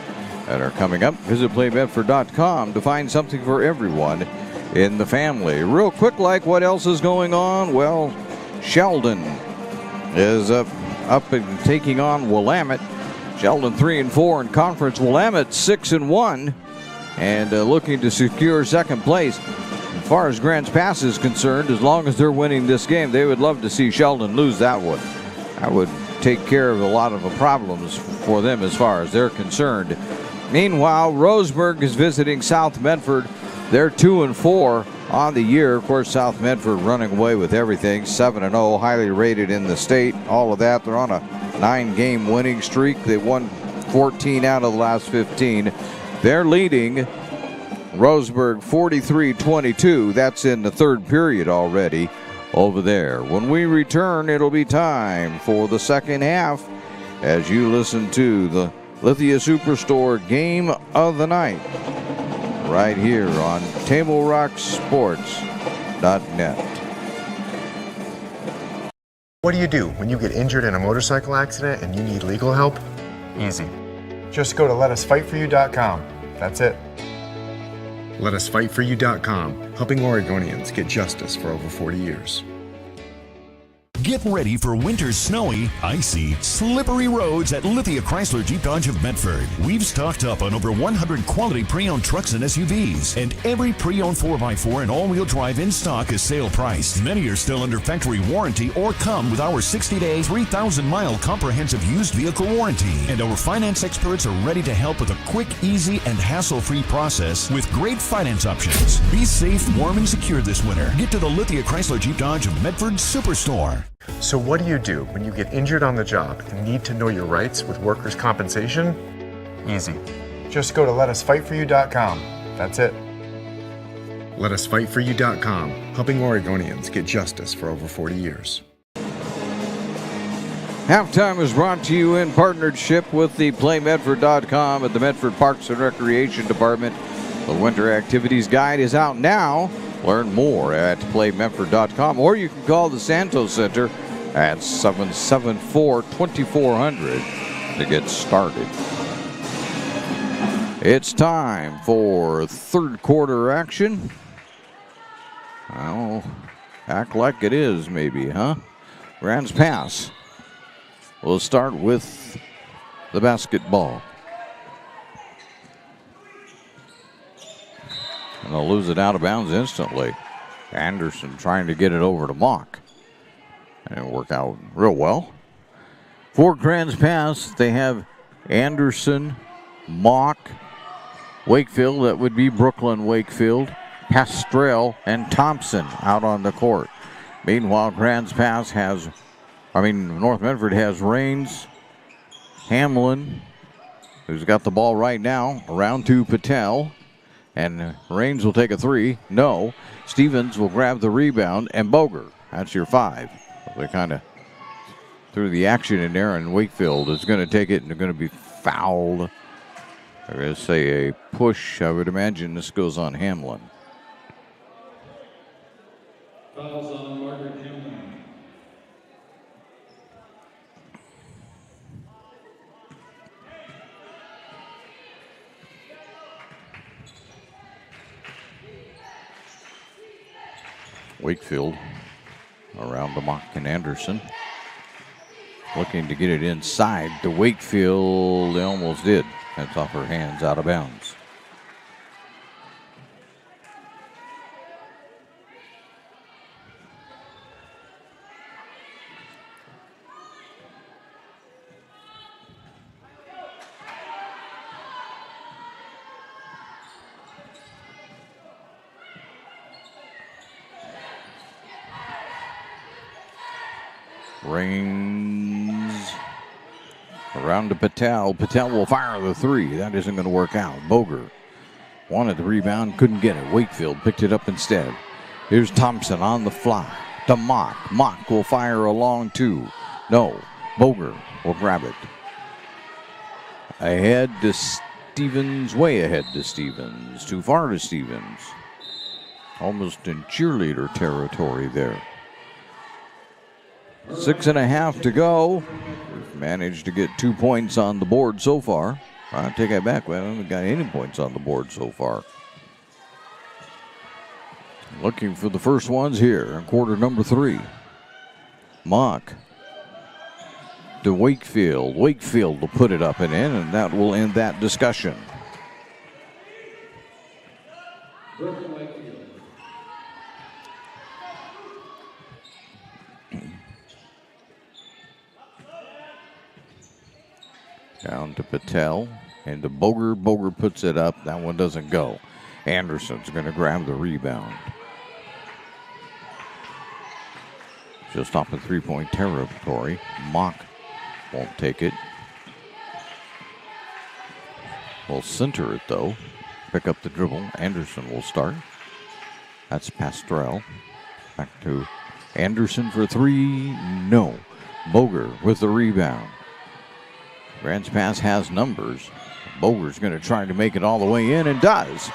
that are coming up. Visit PlayMedford.com to find something for everyone in the family. Real quick, like what else is going on? Well, Sheldon is up and taking on Willamette. Sheldon 3-4 in conference. Willamette 6-1 and looking to secure second place. As far as Grants Pass is concerned, as long as they're winning this game, they would love to see Sheldon lose that one. That would take care of a lot of the problems for them as far as they're concerned. Meanwhile, Roseburg is visiting South Medford. They're 2-4 on the year. Of course, South Medford running away with everything. 7-0, highly rated in the state. All of that. They're on a 9-game winning streak. They won 14 out of the last 15. They're leading Roseburg 43-22. That's in the third period already over there. When we return, it'll be time for the second half as you listen to the Lithia Superstore Game of the Night right here on TableRockSports.net. What do you do when you get injured in a motorcycle accident and you need legal help? Easy. Just go to letusfightforyou.com. That's it. Letusfightforyou.com, helping Oregonians get justice for over 40 years. Get ready for winter's snowy, icy, slippery roads at Lithia Chrysler Jeep Dodge of Medford. We've stocked up on over 100 quality pre-owned trucks and SUVs, and every pre-owned 4x4 and all-wheel drive in stock is sale priced. Many are still under factory warranty or come with our 60-day, 3,000-mile comprehensive used vehicle warranty. And our finance experts are ready to help with a quick, easy, and hassle-free process with great finance options. Be safe, warm, and secure this winter. Get to the Lithia Chrysler Jeep Dodge of Medford Superstore. So what do you do when you get injured on the job and need to know your rights with workers' compensation? Easy. Just go to letusfightforyou.com. That's it. Letusfightforyou.com, helping Oregonians get justice for over 40 years. Halftime is brought to you in partnership with the PlayMedford.com and the Medford Parks and Recreation Department. The Winter Activities Guide is out now. Learn more at PlayMedford.com, or you can call the Santos Center at 774-2400 to get started. It's time for third quarter action. Well, act like it is maybe, huh? Grants Pass. We'll start with the basketball. And they'll lose it out of bounds instantly. Anderson trying to get it over to Mock. And it worked out real well. For Grants Pass, they have Anderson, Mock, Wakefield, that would be Brooklyn Wakefield, Pastrell, and Thompson out on the court. Meanwhile, Grants Pass has, North Medford has Rains, Hamlin, who's got the ball right now, around to Patel. And Rains will take a three. No. Stevens will grab the rebound. And Boger. That's your 5. They kind of threw the action in there, and Wakefield is going to take it, and they're going to be fouled. They're going to say a push. I would imagine this goes on Hamlin. Fouls on Margaret Hamlin. Wakefield around to Mock and Anderson. Looking to get it inside to Wakefield. They almost did. That's off her hands, out of bounds. Rains around to Patel. Patel will fire the 3. That isn't going to work out. Boger wanted the rebound, couldn't get it. Wakefield picked it up instead. Here's Thompson on the fly to Mock. Mock will fire a long 2. No, Boger will grab it. Ahead to Stevens, way ahead to Stevens. Too far to Stevens. Almost in cheerleader territory there. 6.5 to go. We've managed to get 2 points on the board so far. I'll take that back. We haven't got any points on the board so far. Looking for the first ones here in quarter number 3. Mock to Wakefield. Wakefield will put it up and in, and that will end that discussion. Down to Patel and to Boger. Boger puts it up. That one doesn't go. Anderson's going to grab the rebound. Just off the 3-point territory. Mock Won't take it. Will center it though. Pick up the dribble. Anderson will start. That's Pastrell. Back to Anderson for three. No. Boger with the rebound. Grants Pass has numbers. Boger's going to try to make it all the way in and does.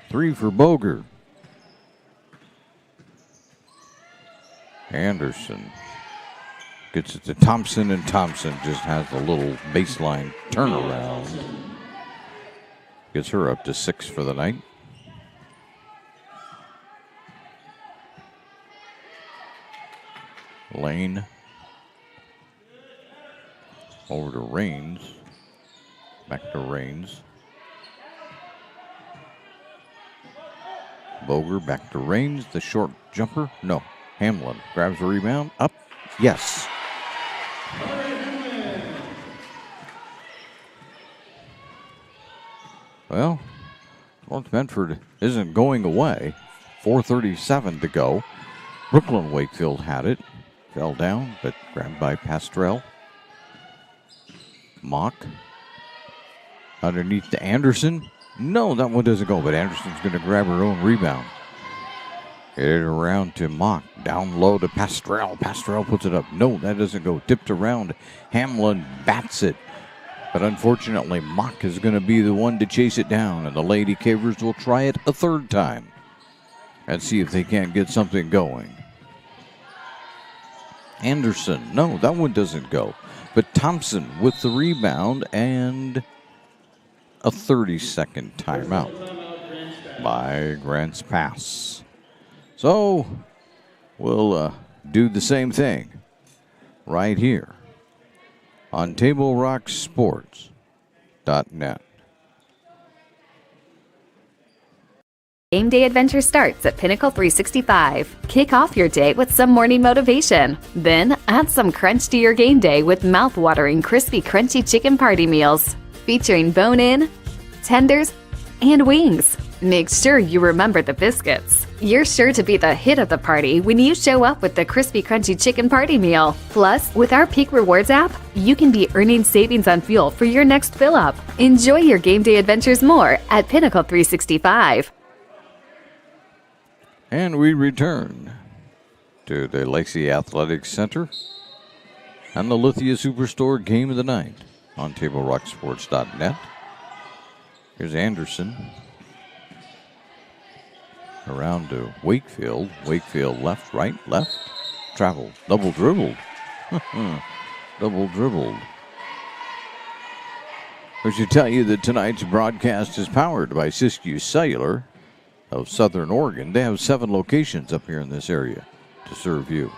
Three for Boger. Anderson gets it to Thompson, and Thompson just has a little baseline turnaround. Gets her up to 6 for the night. Lane over to Raines. Back to Raines. Boger back to Raines. The short jumper. No. Hamlin grabs the rebound. Up. Yes. Well, North Medford isn't going away. 4:37 to go. Brooklyn Wakefield had it. Fell down, but grabbed by Pastrell. Mock. Underneath to Anderson. No, that one doesn't go, but Anderson's going to grab her own rebound. Get it around to Mock. Down low to Pastrell. Pastrell puts it up. No, that doesn't go. Tipped around. Hamlin bats it. But unfortunately, Mock is going to be the one to chase it down, and the Lady Cavers will try it a third time and see if they can't get something going. Anderson. No, that one doesn't go. But Thompson with the rebound and a 30-second timeout by Grants Pass. So we'll do the same thing right here on TableRockSports.net. Game day adventure starts at Pinnacle 365. Kick off your day with some morning motivation. Then add some crunch to your game day with mouth-watering crispy crunchy chicken party meals featuring bone-in, tenders, and wings. Make sure you remember the biscuits. You're sure to be the hit of the party when you show up with the crispy crunchy chicken party meal. Plus, with our Peak Rewards app, you can be earning savings on fuel for your next fill-up. Enjoy your game day adventures more at Pinnacle 365. And we return to the Lacey Athletics Center and the Lithia Superstore Game of the Night on TableRockSports.net. Here's Anderson. Around to Wakefield. Wakefield left, right, left. Travel. Double dribbled. Double dribbled. We should tell you that tonight's broadcast is powered by Siskiyou Cellular of Southern Oregon. They have 7 locations up here in this area to serve you.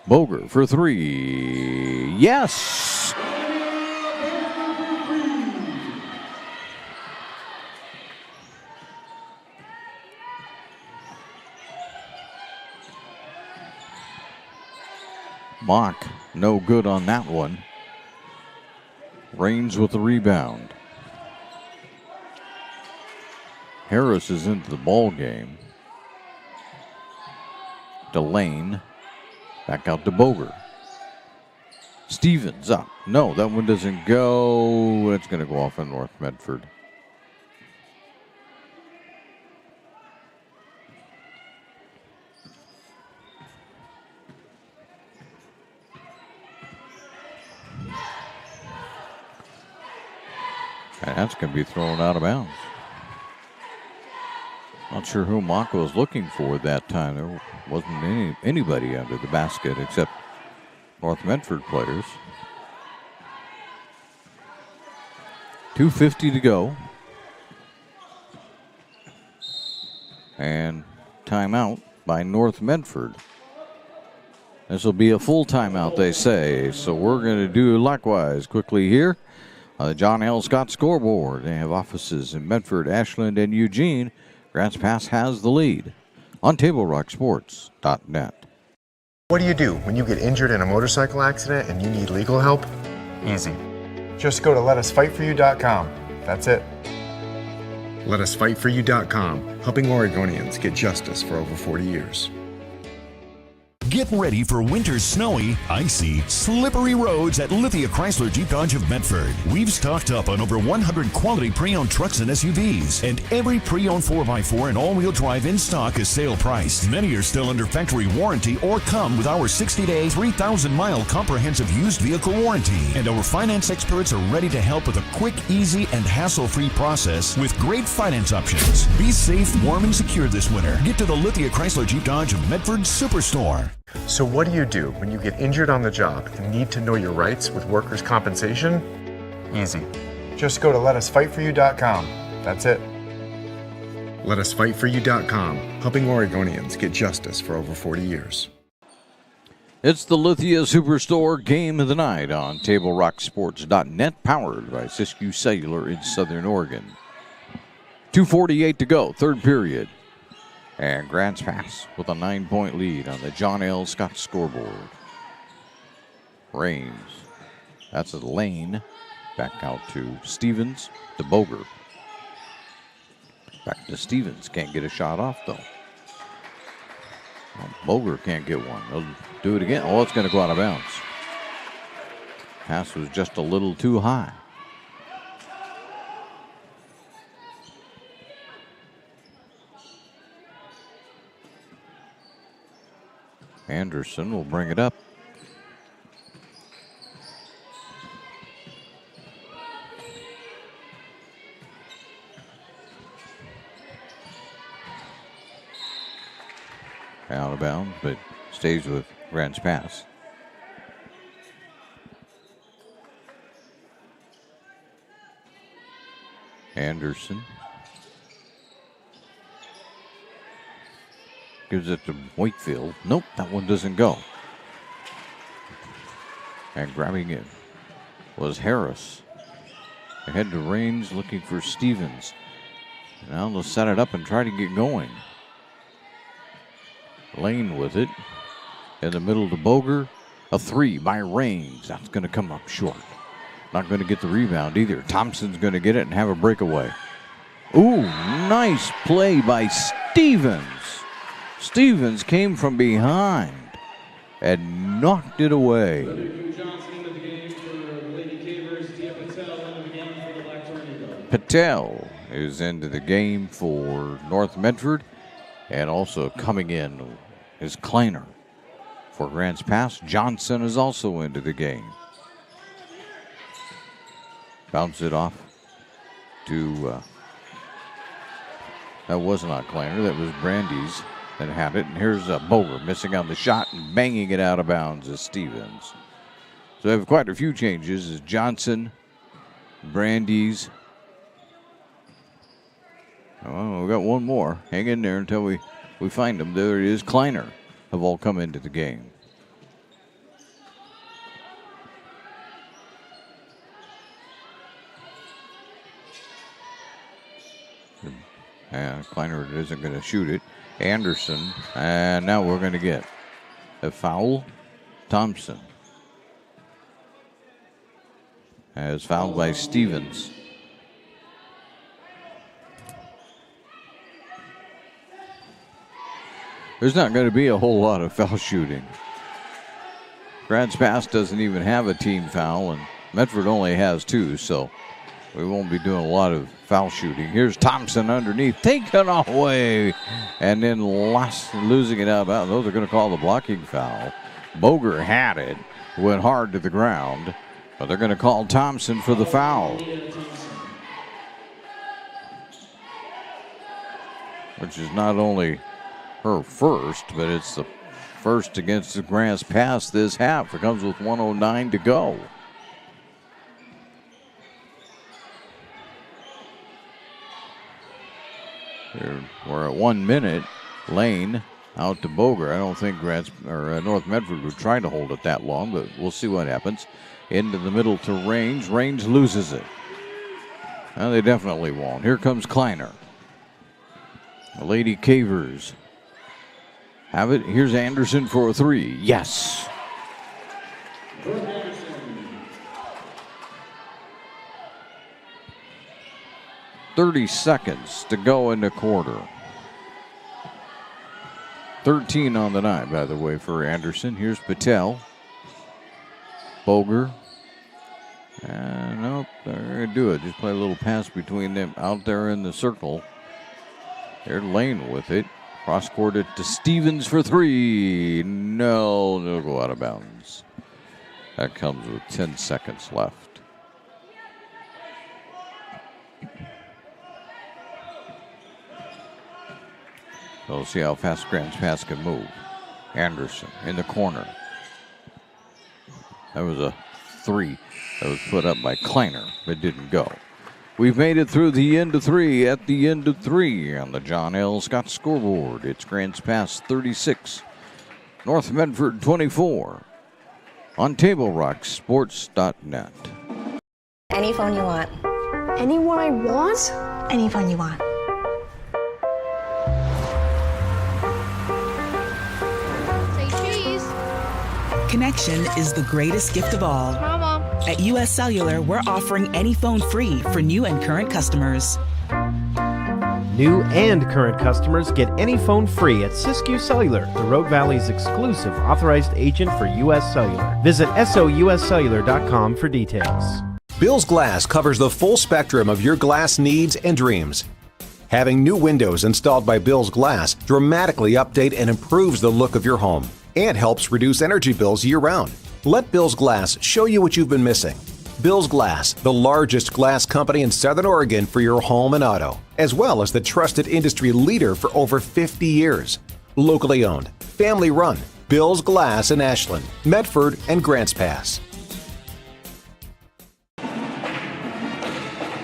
Boger for 3. Yes! Mock, no good on that one. Raines with the rebound. Harris is into the ball game. Delane. Back out to Boger. Stevens up. No, that one doesn't go. It's going to go off on North Medford. And that's going to be thrown out of bounds. Not sure who Mock was looking for that time. There wasn't anybody under the basket except North Medford players. 2:50 to go. And timeout by North Medford. This will be a full timeout, they say. So we're going to do likewise quickly here on the John L. Scott scoreboard. They have offices in Medford, Ashland, and Eugene. Grants Pass has the lead on TableRockSports.net. What do you do when you get injured in a motorcycle accident and you need legal help? Easy. Just go to letusfightforyou.com. That's it. LetUsFightForYou.com, helping Oregonians get justice for over 40 years. Get ready for winter's snowy, icy, slippery roads at Lithia Chrysler Jeep Dodge of Medford. We've stocked up on over 100 quality pre-owned trucks and SUVs, and every pre-owned 4x4 and all-wheel drive in stock is sale priced. Many are still under factory warranty or come with our 60-day, 3,000-mile comprehensive used vehicle warranty. And our finance experts are ready to help with a quick, easy, and hassle-free process with great finance options. Be safe, warm, and secure this winter. Get to the Lithia Chrysler Jeep Dodge of Medford Superstore. So what do you do when you get injured on the job and need to know your rights with workers' compensation? Easy. Just go to LetUsFightForYou.com. That's it. LetUsFightForYou.com, helping Oregonians get justice for over 40 years. It's the Lithia Superstore Game of the Night on TableRockSports.net, powered by Siskiyou Cellular in Southern Oregon. 2:48 to go, third period. And Grants Pass with a 9-point lead on the John L. Scott scoreboard. Rains. That's a Lane. Back out to Stevens, to Boger. Back to Stevens. Can't get a shot off, though. Well, Boger can't get one. They'll do it again. Oh, it's going to go out of bounds. Pass was just a little too high. Anderson will bring it up. Out of bounds, but stays with Grants Pass. Anderson gives it to Wakefield. Nope, that one doesn't go. And grabbing it was Harris. Ahead to Raines, looking for Stevens. Now they'll set it up and try to get going. Lane with it. In the middle to Boger. A 3 by Raines. That's going to come up short. Not going to get the rebound either. Thompson's going to get it and have a breakaway. Ooh, nice play by Stevens. Stevens came from behind and knocked it away. Patel is into the game for North Medford, and also coming in is Kleiner for Grants Pass. Johnson is also into the game. Bounce it off to, that was not Kleiner, that was Brandy's. That had it, and here's Boger missing on the shot and banging it out of bounds as Stevens. So we have quite a few changes as Johnson, Brandy's. Oh, we got one more. Hang in there until we find them. There it is. Kleiner have all come into the game. And Kleiner isn't going to shoot it. Anderson, and now we're going to get a foul. Thompson as fouled by Stevens. There's not going to be a whole lot of foul shooting. Grants Pass doesn't even have a team foul, and Medford only has 2, so we won't be doing a lot of foul shooting. Here's Thompson underneath, taken away, and then losing it out of bounds. Those are going to call the blocking foul. Boger had it, went hard to the ground, but they're going to call Thompson for the foul, which is not only her first, but it's the first against the Grants Pass this half. It comes with 1:09 to go. Here, we're at 1 minute. Lane out to Boger. I don't think North Medford would try to hold it that long, but we'll see what happens. Into the middle to Raines. Raines loses it. Well, they definitely won't. Here comes Kleiner. Lady Cavers have it. Here's Anderson for a 3. Yes. 30 seconds to go in the quarter. 13 on the night, by the way, for Anderson. Here's Patel. Boger. And nope, they're going to do it. Just play a little pass between them out there in the circle. They're Lane with it. Cross-court it to Stevens for three. No, they'll go out of bounds. That comes with 10 seconds left. So we'll see how fast Grants Pass can move. Anderson in the corner. That was a three that was put up by Kleiner, but didn't go. We've made it through the end of three. At the end of three on the John L. Scott scoreboard, it's Grants Pass 36, North Medford 24 on TableRockSports.net. Any phone you want. Any one I want? Any phone you want. Connection is the greatest gift of all. Mama. At US Cellular, we're offering any phone free for new and current customers. New and current customers get any phone free at Siskiyou Cellular, the Rogue Valley's exclusive authorized agent for US Cellular. Visit souscellular.com for details. Bill's Glass covers the full spectrum of your glass needs and dreams. Having new windows installed by Bill's Glass dramatically update and improves the look of your home and helps reduce energy bills year-round. Let Bill's Glass show you what you've been missing. Bill's Glass, the largest glass company in Southern Oregon for your home and auto, as well as the trusted industry leader for over 50 years. Locally owned, family run, Bill's Glass in Ashland, Medford, and Grants Pass.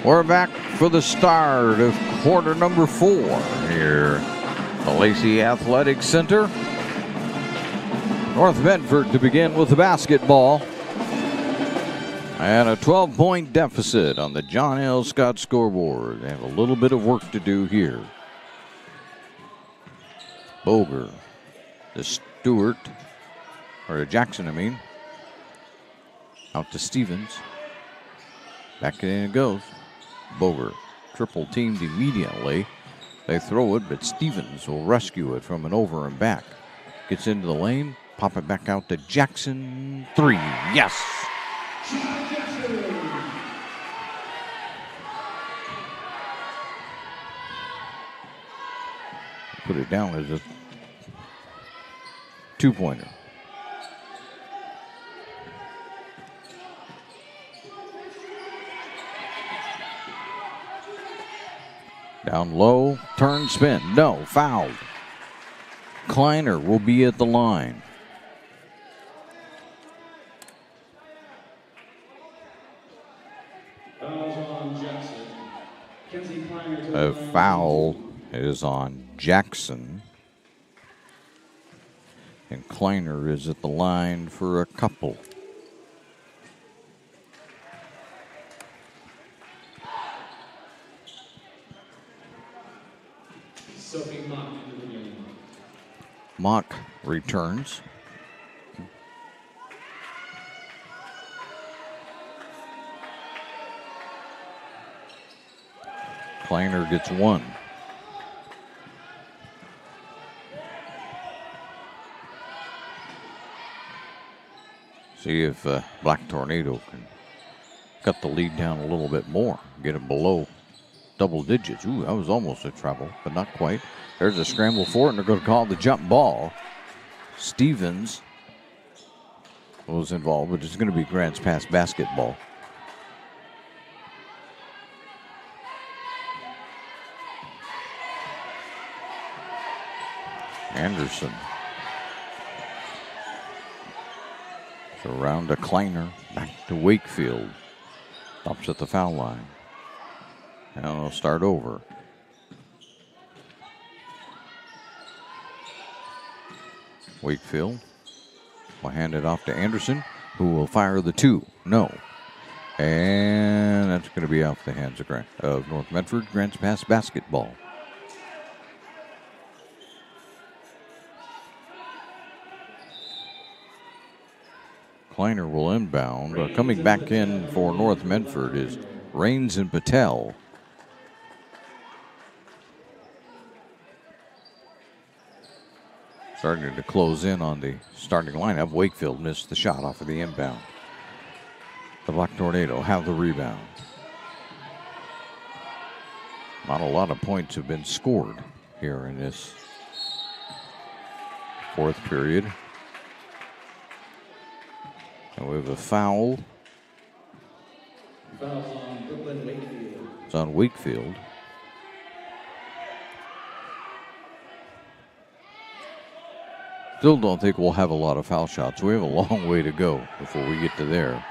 We're back for the start of quarter number 4 here at the Lacey Athletic Center. North Medford to begin with the basketball. And a 12-point deficit on the John L. Scott scoreboard. They have a little bit of work to do here. Boger, to Stewart, or to Jackson, I mean. Out to Stevens. Back in it goes. Boger, triple teamed immediately. They throw it, but Stevens will rescue it from an over and back. Gets into the lane. Pop it back out to Jackson. Three. Yes. Put it down as a two-pointer. Down low. Turn, spin. No. Fouled. Kleiner will be at the line. A foul is on Jackson. And Kleiner is at the line for a couple. Mock returns. Kleiner gets one. See if Black Tornado can cut the lead down a little bit more. Get it below double digits. Ooh, that was almost a trouble, but not quite. There's a scramble for it, and they're going to call the jump ball. Stevens was involved, but it's going to be Grants Pass basketball. Anderson. So around to Kleiner, back to Wakefield. Stops at the foul line. Now they'll start over. Wakefield will hand it off to Anderson, who will fire the two. No. And that's going to be off the hands of North Medford. Grants Pass basketball. Kleiner will inbound. Coming back in for North Medford is Raines and Patel. starting to close in on the starting lineup. Wakefield missed the shot off of the inbound. The Black Tornado have the rebound. Not a lot of points have been scored here in this fourth period. And we have a foul. Fouls on Brooklyn Wakefield. It's on Wakefield. Still don't think we'll have a lot of foul shots. We have a long way to go before we get to there.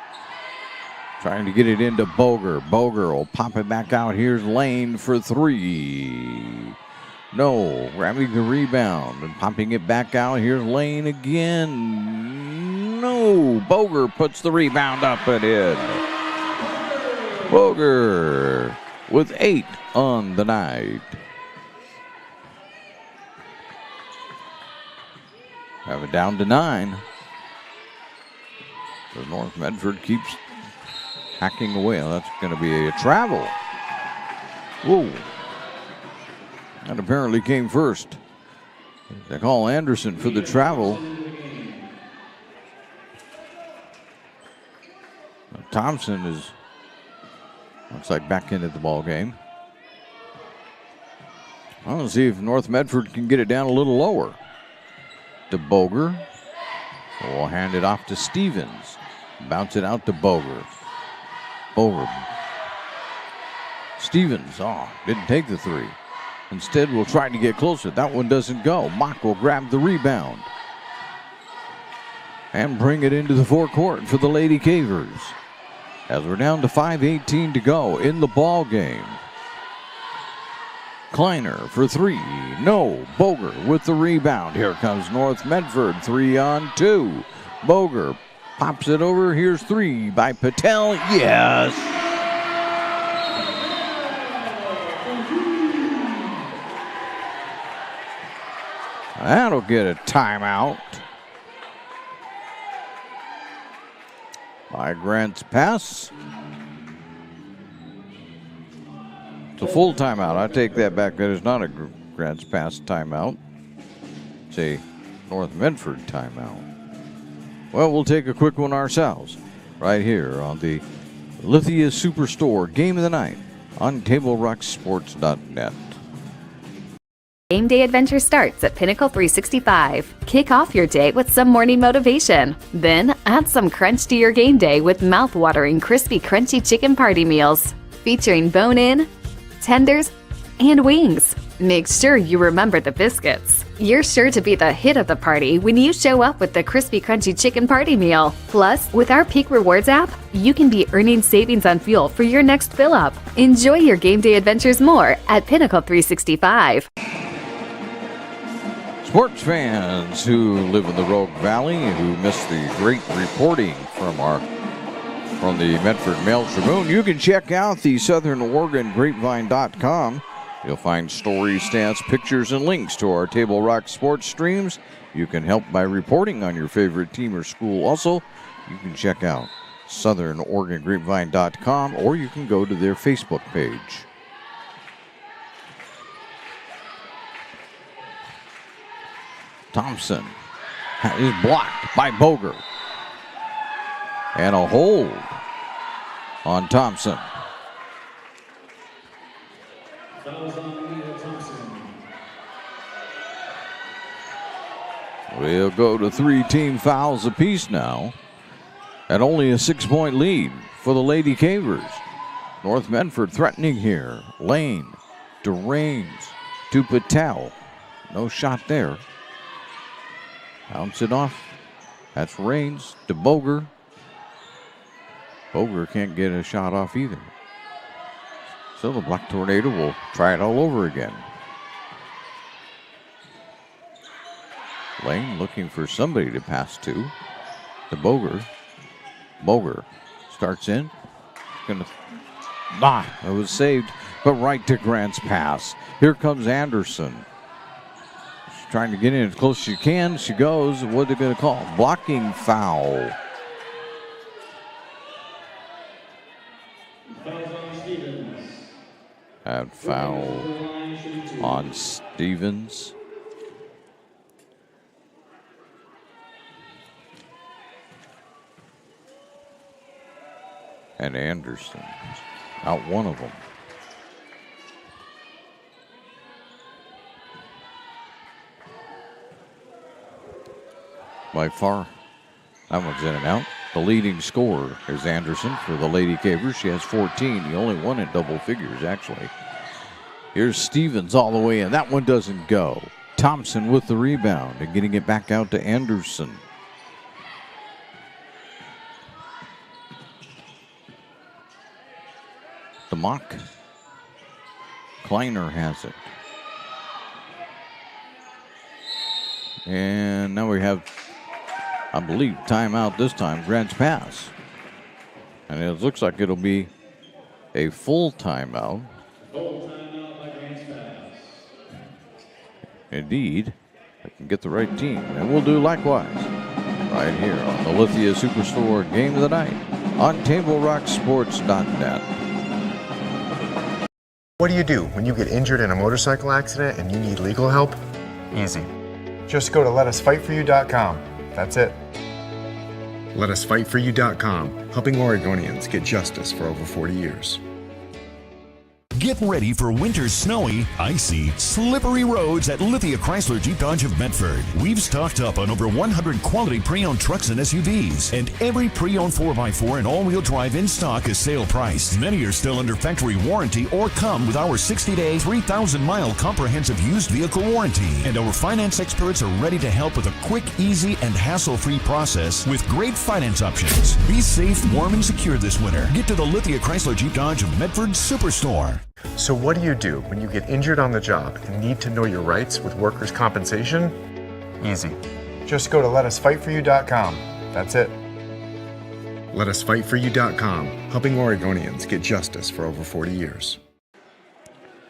Trying to get it into Boger. Boger will pop it back out. Here's Lane for three. No, grabbing the rebound and popping it back out. Here's Lane again. No, Boger puts the rebound up and in. Boger with 8 on the night. Have it down to 9. So North Medford keeps hacking away. Well, that's going to be a travel. Whoa. That apparently came first. They call Anderson for the travel. Thompson is, looks like, back into the ball game. I want to see if North Medford can get it down a little lower. To Boger. We'll hand it off to Stevens. Bounce it out to Boger. Boger. Stevens, didn't take the three. Instead, we'll try to get closer. That one doesn't go. Mock will grab the rebound. And bring it into the forecourt for the Lady Cavers. As we're down to 5:18 to go in the ball game. Kleiner for three. No. Boger with the rebound. Here comes North Medford. 3-on-2. Boger pops it over. Here's three by Patel. Yes. That'll get a timeout. By Grant's pass. It's a full timeout. I take that back. That is not a Grant's pass timeout. It's a North Medford timeout. Well, we'll take a quick one ourselves right here on the Lithia Superstore Game of the Night on TableRockSports.net. Game day adventure starts at Pinnacle 365. Kick off your day with some morning motivation. Then add some crunch to your game day with mouth-watering crispy crunchy chicken party meals featuring bone-in, tenders, and wings. Make sure you remember the biscuits. You're sure to be the hit of the party when you show up with the crispy crunchy chicken party meal. Plus, with our Peak Rewards app, you can be earning savings on fuel for your next fill-up. Enjoy your game day adventures more at Pinnacle 365. Sports fans who live in the Rogue Valley and who miss the great reporting from the Medford Mail Tribune, you can check out the Southern Oregon Grapevine.com. You'll find stories, stats, pictures, and links to our Table Rock sports streams. You can help by reporting on your favorite team or school. Also, you can check out Southern Oregon Grapevine.com, or you can go to their Facebook page. Thompson is blocked by Boger. And a hold on Thompson. We'll go to 3 team fouls apiece now. And only a 6-point lead for the Lady Cavers. North Medford threatening here. Lane to Raines to Patel. No shot there. Bounce it off. That's Raines to Boger. Boger can't get a shot off either. So the Black Tornado will try it all over again. Lane looking for somebody to pass to Boger. Boger starts in. It was saved, but right to Grant's pass. Here comes Anderson. She's trying to get in as close as she can. She goes. What are they going to call? Blocking foul. That foul on Stevens. And Anderson out one of them. By far, that one's in and out. The leading scorer is Anderson for the Lady Cavers. She has 14. The only one in double figures, actually. Here's Stevens all the way in. That one doesn't go. Thompson with the rebound and getting it back out to Anderson. The mock. Kleiner has it. And now we have, I believe, timeout this time. Grant's pass. And it looks like it'll be a full timeout. Full timeout by Grant's pass. Indeed. I can get the right team. And we'll do likewise. Right here on the Lithia Superstore Game of the Night on TableRockSports.net. What do you do when you get injured in a motorcycle accident and you need legal help? Easy. Just go to letusfightforyou.com. That's it. Letusfightforyou.com, helping Oregonians get justice for over 40 years. Get ready for winter's snowy, icy, slippery roads at Lithia Chrysler Jeep Dodge of Medford. We've stocked up on over 100 quality pre-owned trucks and SUVs, and every pre-owned 4x4 and all-wheel drive in stock is sale price. Many are still under factory warranty or come with our 60-day, 3,000-mile comprehensive used vehicle warranty. And our finance experts are ready to help with a quick, easy, and hassle-free process with great finance options. Be safe, warm, and secure this winter. Get to the Lithia Chrysler Jeep Dodge of Medford Superstore. So what do you do when you get injured on the job and need to know your rights with workers' compensation? Easy. Just go to letusfightforyou.com. That's it. Letusfightforyou.com, helping Oregonians get justice for over 40 years.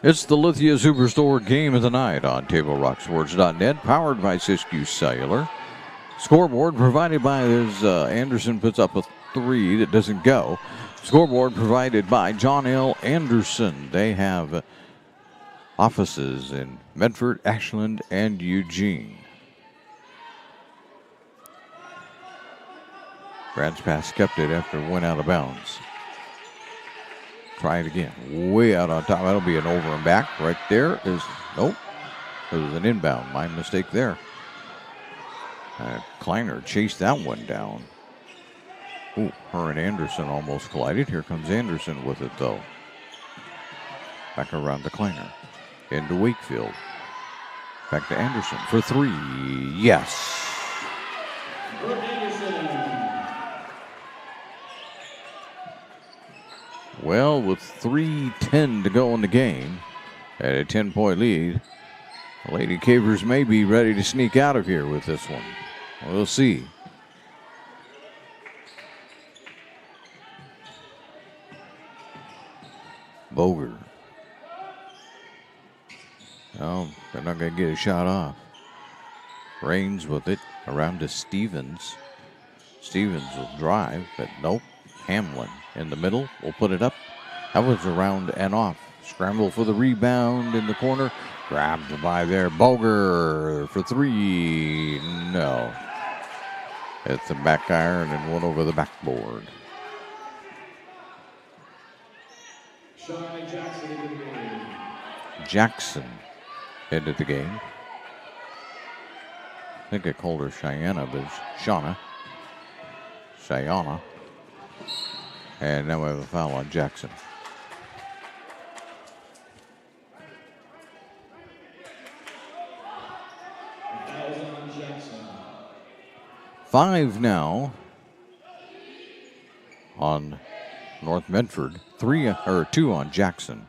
It's the Lithia Superstore Game of the Night on TableRockSports.net, powered by Siskiyou Cellular. Scoreboard provided by Anderson puts up a three that doesn't go. Scoreboard provided by John L. Anderson. They have offices in Medford, Ashland, and Eugene. Grant's pass kept it after it went out of bounds. Try it again. Way out on top. That'll be an over and back. Right there is, nope. It was an inbound. My mistake there. Kleiner chased that one down. Ooh, her and Anderson almost collided. Here comes Anderson with it, though. Back around to Kleiner. Into Wakefield. Back to Anderson for three. Yes. Well, with 3:10 to go in the game, at a 10-point lead, the Lady Cavers may be ready to sneak out of here with this one. We'll see. Boger. Oh, they're not going to get a shot off. Rains with it around to Stevens. Stevens will drive, but nope. Hamlin in the middle will put it up. That was around and off. Scramble for the rebound in the corner. Grabbed by there. Boger for three. No. It's a back iron and one over the backboard. Jackson into the game. I think I called her Cheyenne, but it's Shauna. Cheyenne. And now we have a foul on Jackson. Five now on North Medford. Two on Jackson.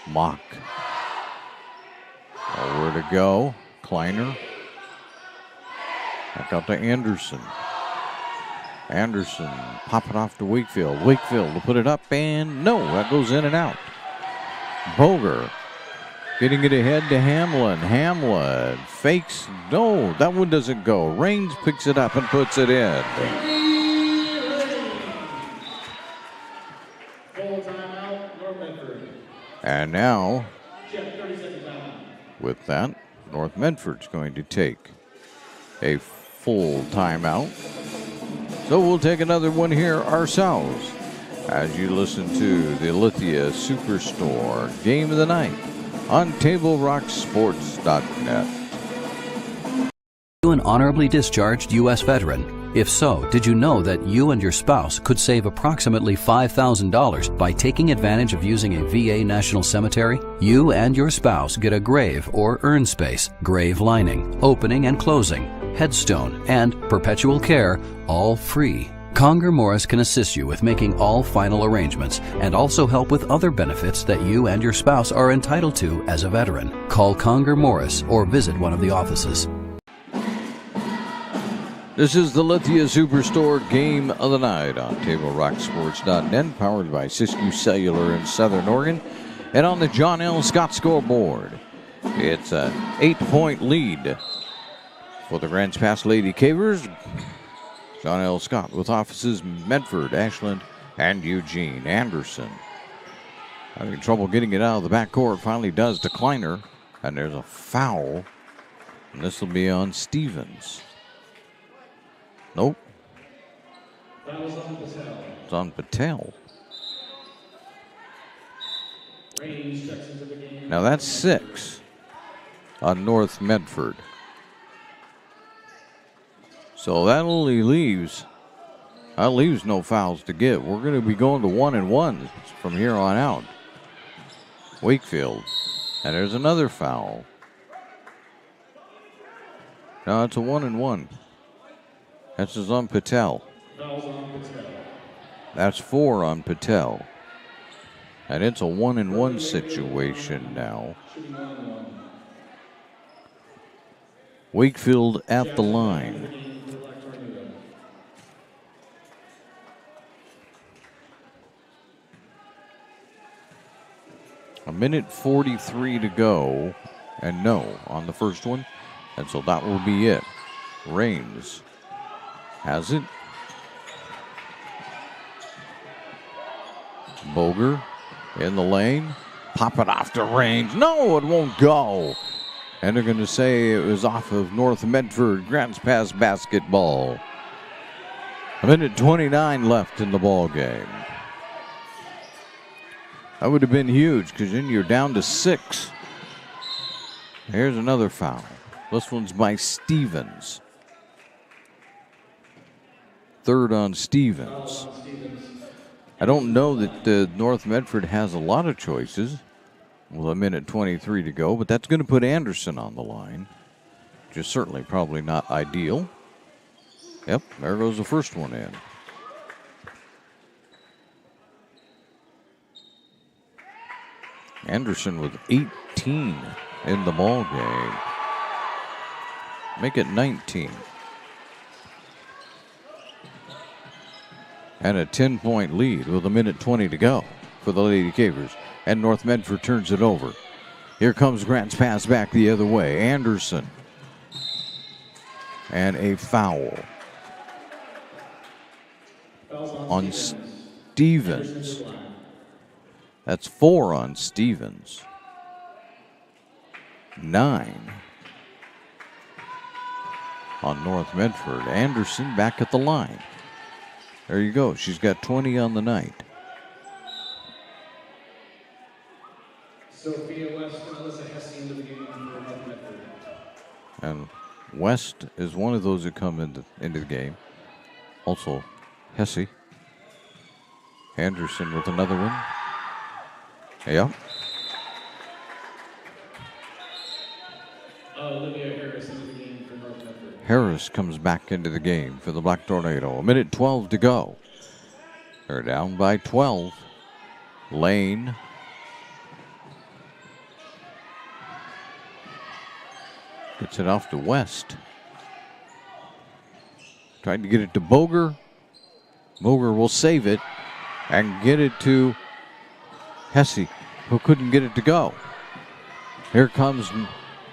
Mock. Nowhere to go. Kleiner. Back out to Anderson. Anderson pop it off to Wakefield. Wakefield will put it up, and no, that goes in and out. Boger getting it ahead to Hamlin. Hamlin fakes. No, that one doesn't go. Raines picks it up and puts it in. And now With that, North Medford's going to take a full timeout. So we'll take another one here ourselves as you listen to the Lithia Superstore Game of the Night on TableRockSports.net. You an honorably discharged U.S. veteran? If so, did you know that you and your spouse could save approximately $5,000 by taking advantage of using a VA National Cemetery? You and your spouse get a grave or urn space, grave lining, opening and closing, headstone, and perpetual care, all free. Conger Morris can assist you with making all final arrangements and also help with other benefits that you and your spouse are entitled to as a veteran. Call Conger Morris or visit one of the offices. This is the Lithia Superstore Game of the Night on TableRockSports.net, powered by Siskiyou Cellular in Southern Oregon. And on the John L. Scott scoreboard, it's an 8-point lead for the Grants Pass Lady Cavers. John L. Scott with offices Medford, Ashland, and Eugene. Anderson having trouble getting it out of the backcourt. Finally does to Kleiner, and there's a foul. And this will be on Stevens. Nope. It's on Patel. Now that's 6 on North Medford. So that only leaves no fouls to give. We're going to be going to 1-1 from here on out. Wakefield. And there's another foul. No, it's a 1-1. That's on Patel. That's 4 on Patel. And it's a 1-1 situation now. Wakefield at the line. A minute 43 to go. And no on the first one. And so that will be it. Raines has it. Boger in the lane. Pop it off to Raines. No, it won't go. And they're going to say it was off of North Medford Grants Pass basketball. A minute 29 left in the ball game. That would have been huge because then you're down to 6. Here's another foul. This one's by Stevens. 3rd on Stevens. I don't know that North Medford has a lot of choices with a minute 23 to go, but that's going to put Anderson on the line, which is certainly probably not ideal. Yep, there goes the first one in. Anderson with 18 in the ball game. Make it 19. And a 10-point lead with a minute 20 to go for the Lady Cavers. And North Medford turns it over. Here comes Grants Pass back the other way. Anderson. And a foul on Stevens. That's 4 on Stevens. 9 on North Medford. Anderson back at the line. There you go. She's got 20 on the night. Sophia West and Alyssa Hesse into the game for North Medford. And West is one of those that come into the game. Also, Hesse. Anderson with another one. Yep. Olivia Harris into the game for North Medford. Harris comes back into the game for the Black Tornado. A minute 12 to go. They're down by 12. Lane. Gets it off to West. Trying to get it to Boger. Boger will save it and get it to Hesse, who couldn't get it to go. Here comes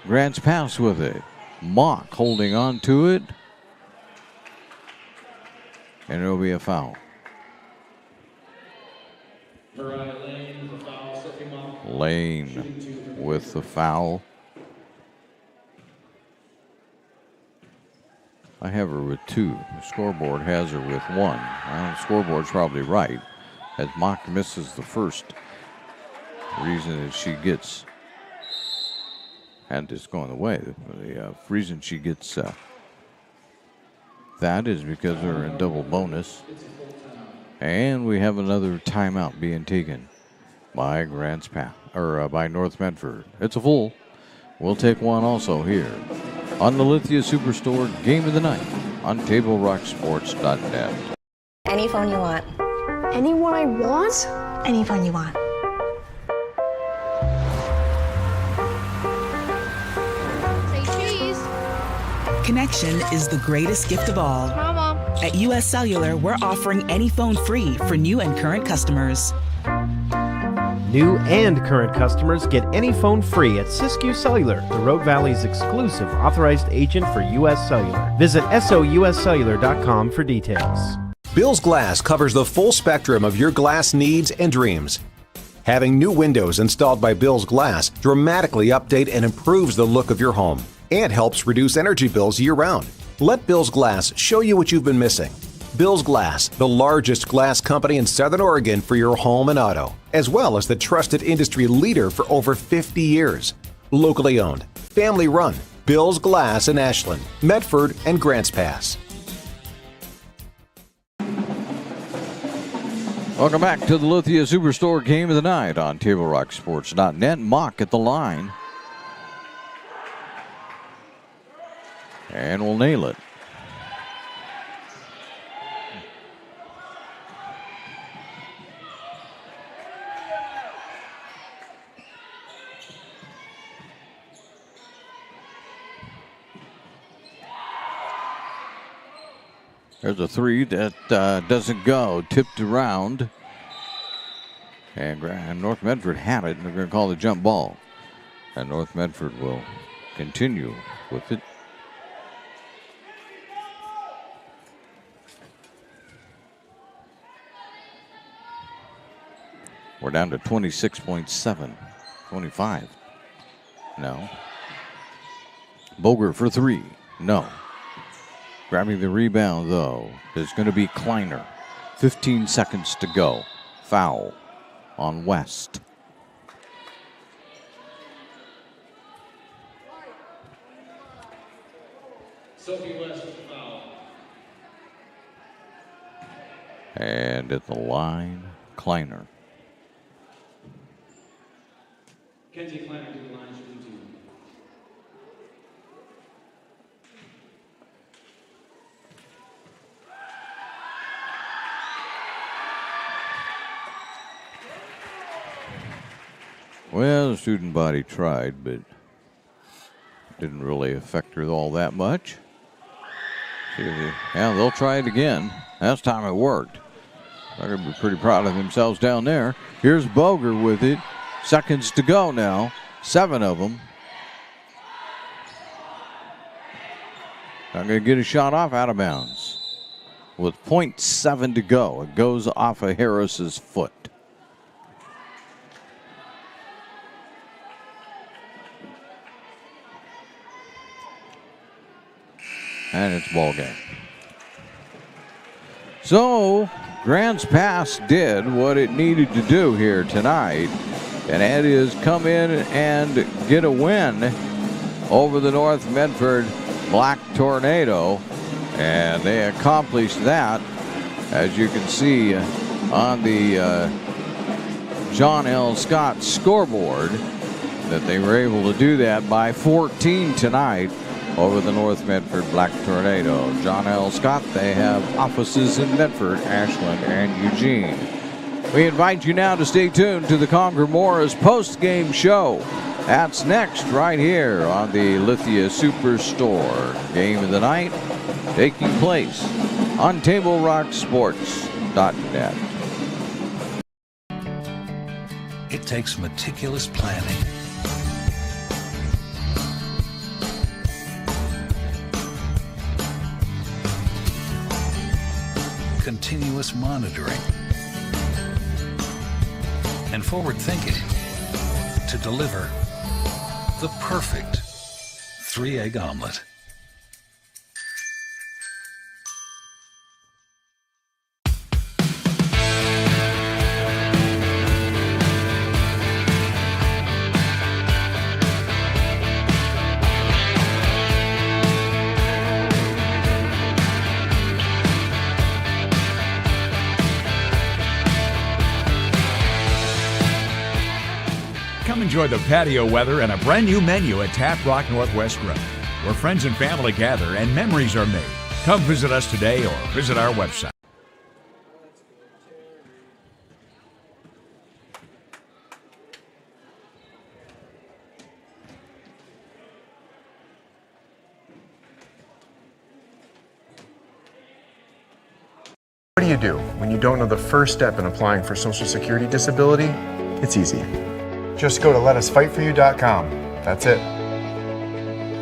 Grants Pass with it. Mock holding on to it. And it'll be a foul. Mariah Lane with the foul. Sophie Mock. Lane with the foul. I have her with 2. The scoreboard has her with 1. Well, the scoreboard's probably right, as Mock misses the first. The reason is she gets, and it's going away. The reason she gets that is because they're in double bonus. And we have another timeout being taken by by North Medford. It's a full. We'll take one also here on the Lithia Superstore Game of the Night on TableRockSports.net. Any phone you want. Anyone I want? Any phone you want. Connection is the greatest gift of all. Mama. At US Cellular, we're offering any phone free for new and current customers. New and current customers get any phone free at Siskiyou Cellular, the Rogue Valley's exclusive authorized agent for US Cellular. Visit souscellular.com for details. Bill's Glass covers the full spectrum of your glass needs and dreams. Having new windows installed by Bill's Glass dramatically update and improves the look of your home and helps reduce energy bills year-round. Let Bill's Glass show you what you've been missing. Bill's Glass, the largest glass company in Southern Oregon for your home and auto, as well as the trusted industry leader for over 50 years. Locally owned, family run, Bill's Glass in Ashland, Medford, and Grants Pass. Welcome back to the Lithia Superstore Game of the Night on TableRockSports.net. Mock at the line. And we'll nail it. There's a 3 that doesn't go. Tipped around. And North Medford had it, and they're going to call the jump ball. And North Medford will continue with it. We're down to 26.7. 25. No. Boger for 3. No. Grabbing the rebound, though, is going to be Kleiner. 15 seconds to go. Foul on West. Sophie West with the foul. And at the line, Kleiner. Kenzie Kleiner to the line, shooting 2. Well, the student body tried, but didn't really affect her all that much. Yeah, they'll try it again. Last time it worked. They're going to be pretty proud of themselves down there. Here's Boger with it. Seconds to go now. 7 of them. Not going to get a shot off out of bounds. With 0.7 to go, it goes off of Harris's foot. And it's ball game. So, Grants Pass did what it needed to do here tonight, and that is come in and get a win over the North Medford Black Tornado, and they accomplished that, as you can see on the John L. Scott scoreboard, that they were able to do that by 14 tonight over the North Medford Black Tornado. John L. Scott, they have offices in Medford, Ashland, and Eugene. We invite you now to stay tuned to the Conger Morris post-game show. That's next right here on the Lithia Superstore Game of the Night, taking place on TableRockSports.net. It takes meticulous planning, continuous monitoring, and forward thinking to deliver the perfect 3-egg omelet. Come enjoy the patio weather and a brand new menu at Tap Rock Northwest Grill, where friends and family gather and memories are made. Come visit us today or visit our website. What do you do when you don't know the first step in applying for Social Security disability? It's easy. Just go to letusfightforyou.com. That's it.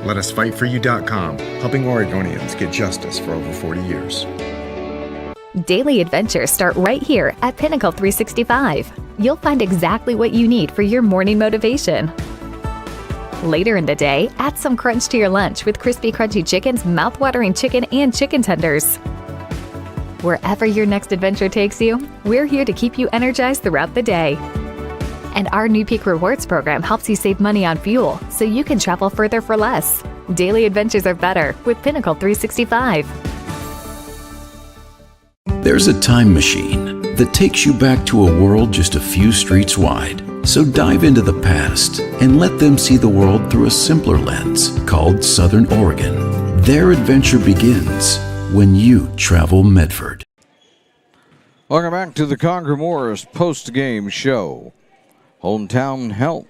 Letusfightforyou.com, helping Oregonians get justice for over 40 years. Daily adventures start right here at Pinnacle 365. You'll find exactly what you need for your morning motivation. Later in the day, add some crunch to your lunch with crispy, crunchy chickens, mouth-watering chicken, and chicken tenders. Wherever your next adventure takes you, we're here to keep you energized throughout the day. And our new Peak Rewards program helps you save money on fuel so you can travel further for less. Daily adventures are better with Pinnacle 365. There's a time machine that takes you back to a world just a few streets wide. So dive into the past and let them see the world through a simpler lens called Southern Oregon. Their adventure begins when you travel Medford. Welcome back to the Conger Morris post-game show. Hometown help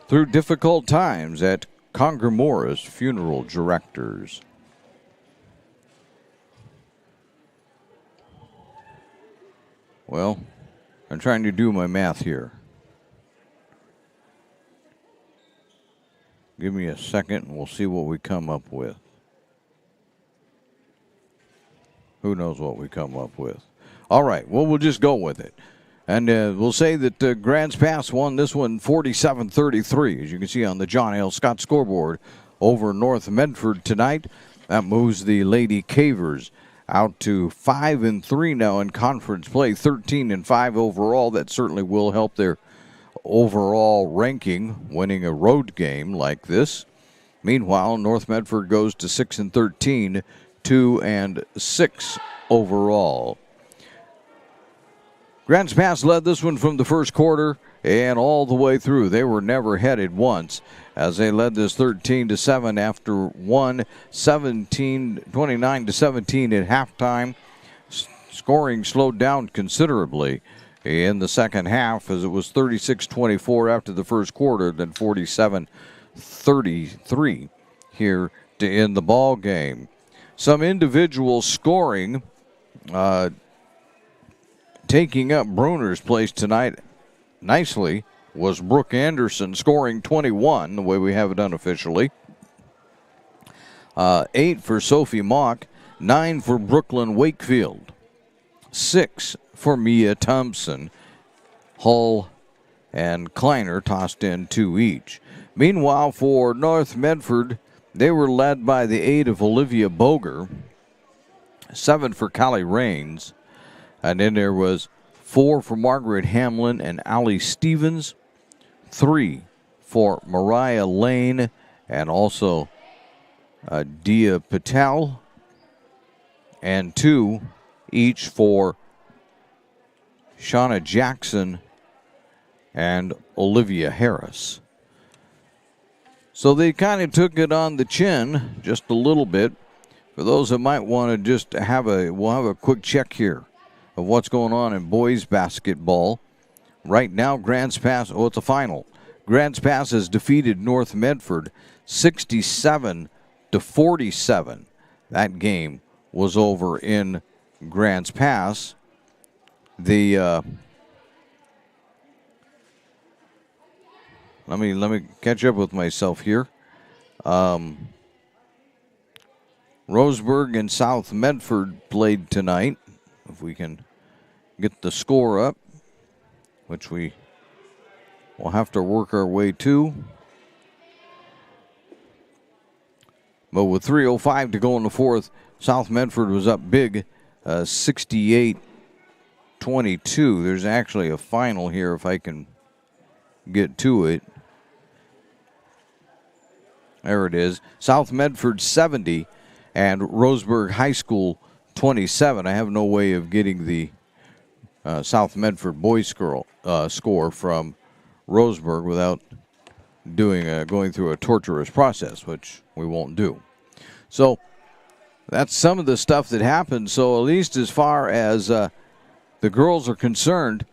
through difficult times at Conger Morris Funeral Directors. Well, I'm trying to do my math here. Give me a second and we'll see what we come up with. Who knows what we come up with? All right, well, we'll just go with it. And we'll say that Grants Pass won this one 47-33, as you can see on the John L. Scott scoreboard over North Medford tonight. That moves the Lady Cavers out to 5-3 now in conference play, 13-5 overall. That certainly will help their overall ranking, winning a road game like this. Meanwhile, North Medford goes to 6-13, 2-6 overall. Grants Pass led this one from the first quarter and all the way through. They were never headed once as they led this 13-7 after one, 29-17 at halftime. Scoring slowed down considerably in the second half as it was 36-24 after the first quarter, then 47-33 here to end the ball game. Some individual scoring taking up Bruner's place tonight nicely was Brooke Anderson scoring 21, the way we have it unofficially. 8 for Sophie Mock, 9 for Brooklyn Wakefield, 6 for Mia Thompson. Hull and Kleiner tossed in 2 each. Meanwhile, for North Medford, they were led by the 8 of Olivia Boger, 7 for Callie Rains, and then there was 4 for Margaret Hamlin and Allie Stevens, 3 for Mariah Lane, and also Dia Patel, and 2 each for Shauna Jackson and Olivia Harris. So they kind of took it on the chin just a little bit. For those that might want to just we'll have a quick check here of what's going on in boys basketball. Right now, Grants Pass, it's a final. Grants Pass has defeated North Medford 67-47. That game was over in Grants Pass. Let me catch up with myself here. Roseburg and South Medford played tonight. If we can get the score up, which we will have to work our way to. But with 3:05 to go in the fourth, South Medford was up big, 68-22. There's actually a final here if I can get to it. There it is. South Medford 70 and Roseburg High School 27. I have no way of getting the South Medford boys score from Roseburg without going through a torturous process, which we won't do. So that's some of the stuff that happened. So at least as far as the girls are concerned,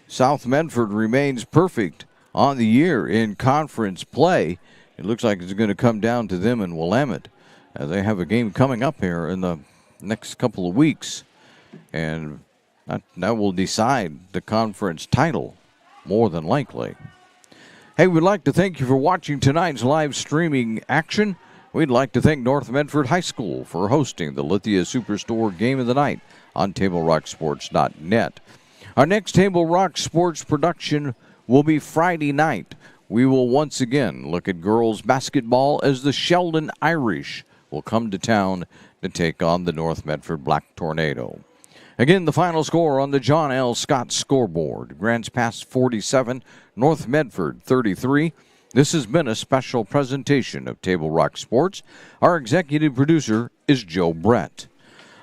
South Medford remains perfect on the year in conference play. It looks like it's going to come down to them in Willamette. They have a game coming up here in the next couple of weeks, and that will decide the conference title, more than likely. Hey, we'd like to thank you for watching tonight's live streaming action. We'd like to thank North Medford High School for hosting the Lithia Superstore Game of the Night on TableRockSports.net. Our next Table Rock Sports production will be Friday night. We will once again look at girls basketball as the Sheldon Irish will come to town to take on the North Medford Black Tornado. Again, the final score on the John L. Scott scoreboard. Grants Pass 47, North Medford 33. This has been a special presentation of Table Rock Sports. Our executive producer is Joe Brett.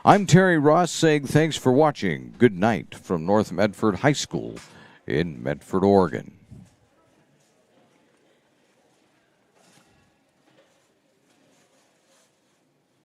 I'm Terry Ross saying thanks for watching. Good night from North Medford High School in Medford, Oregon.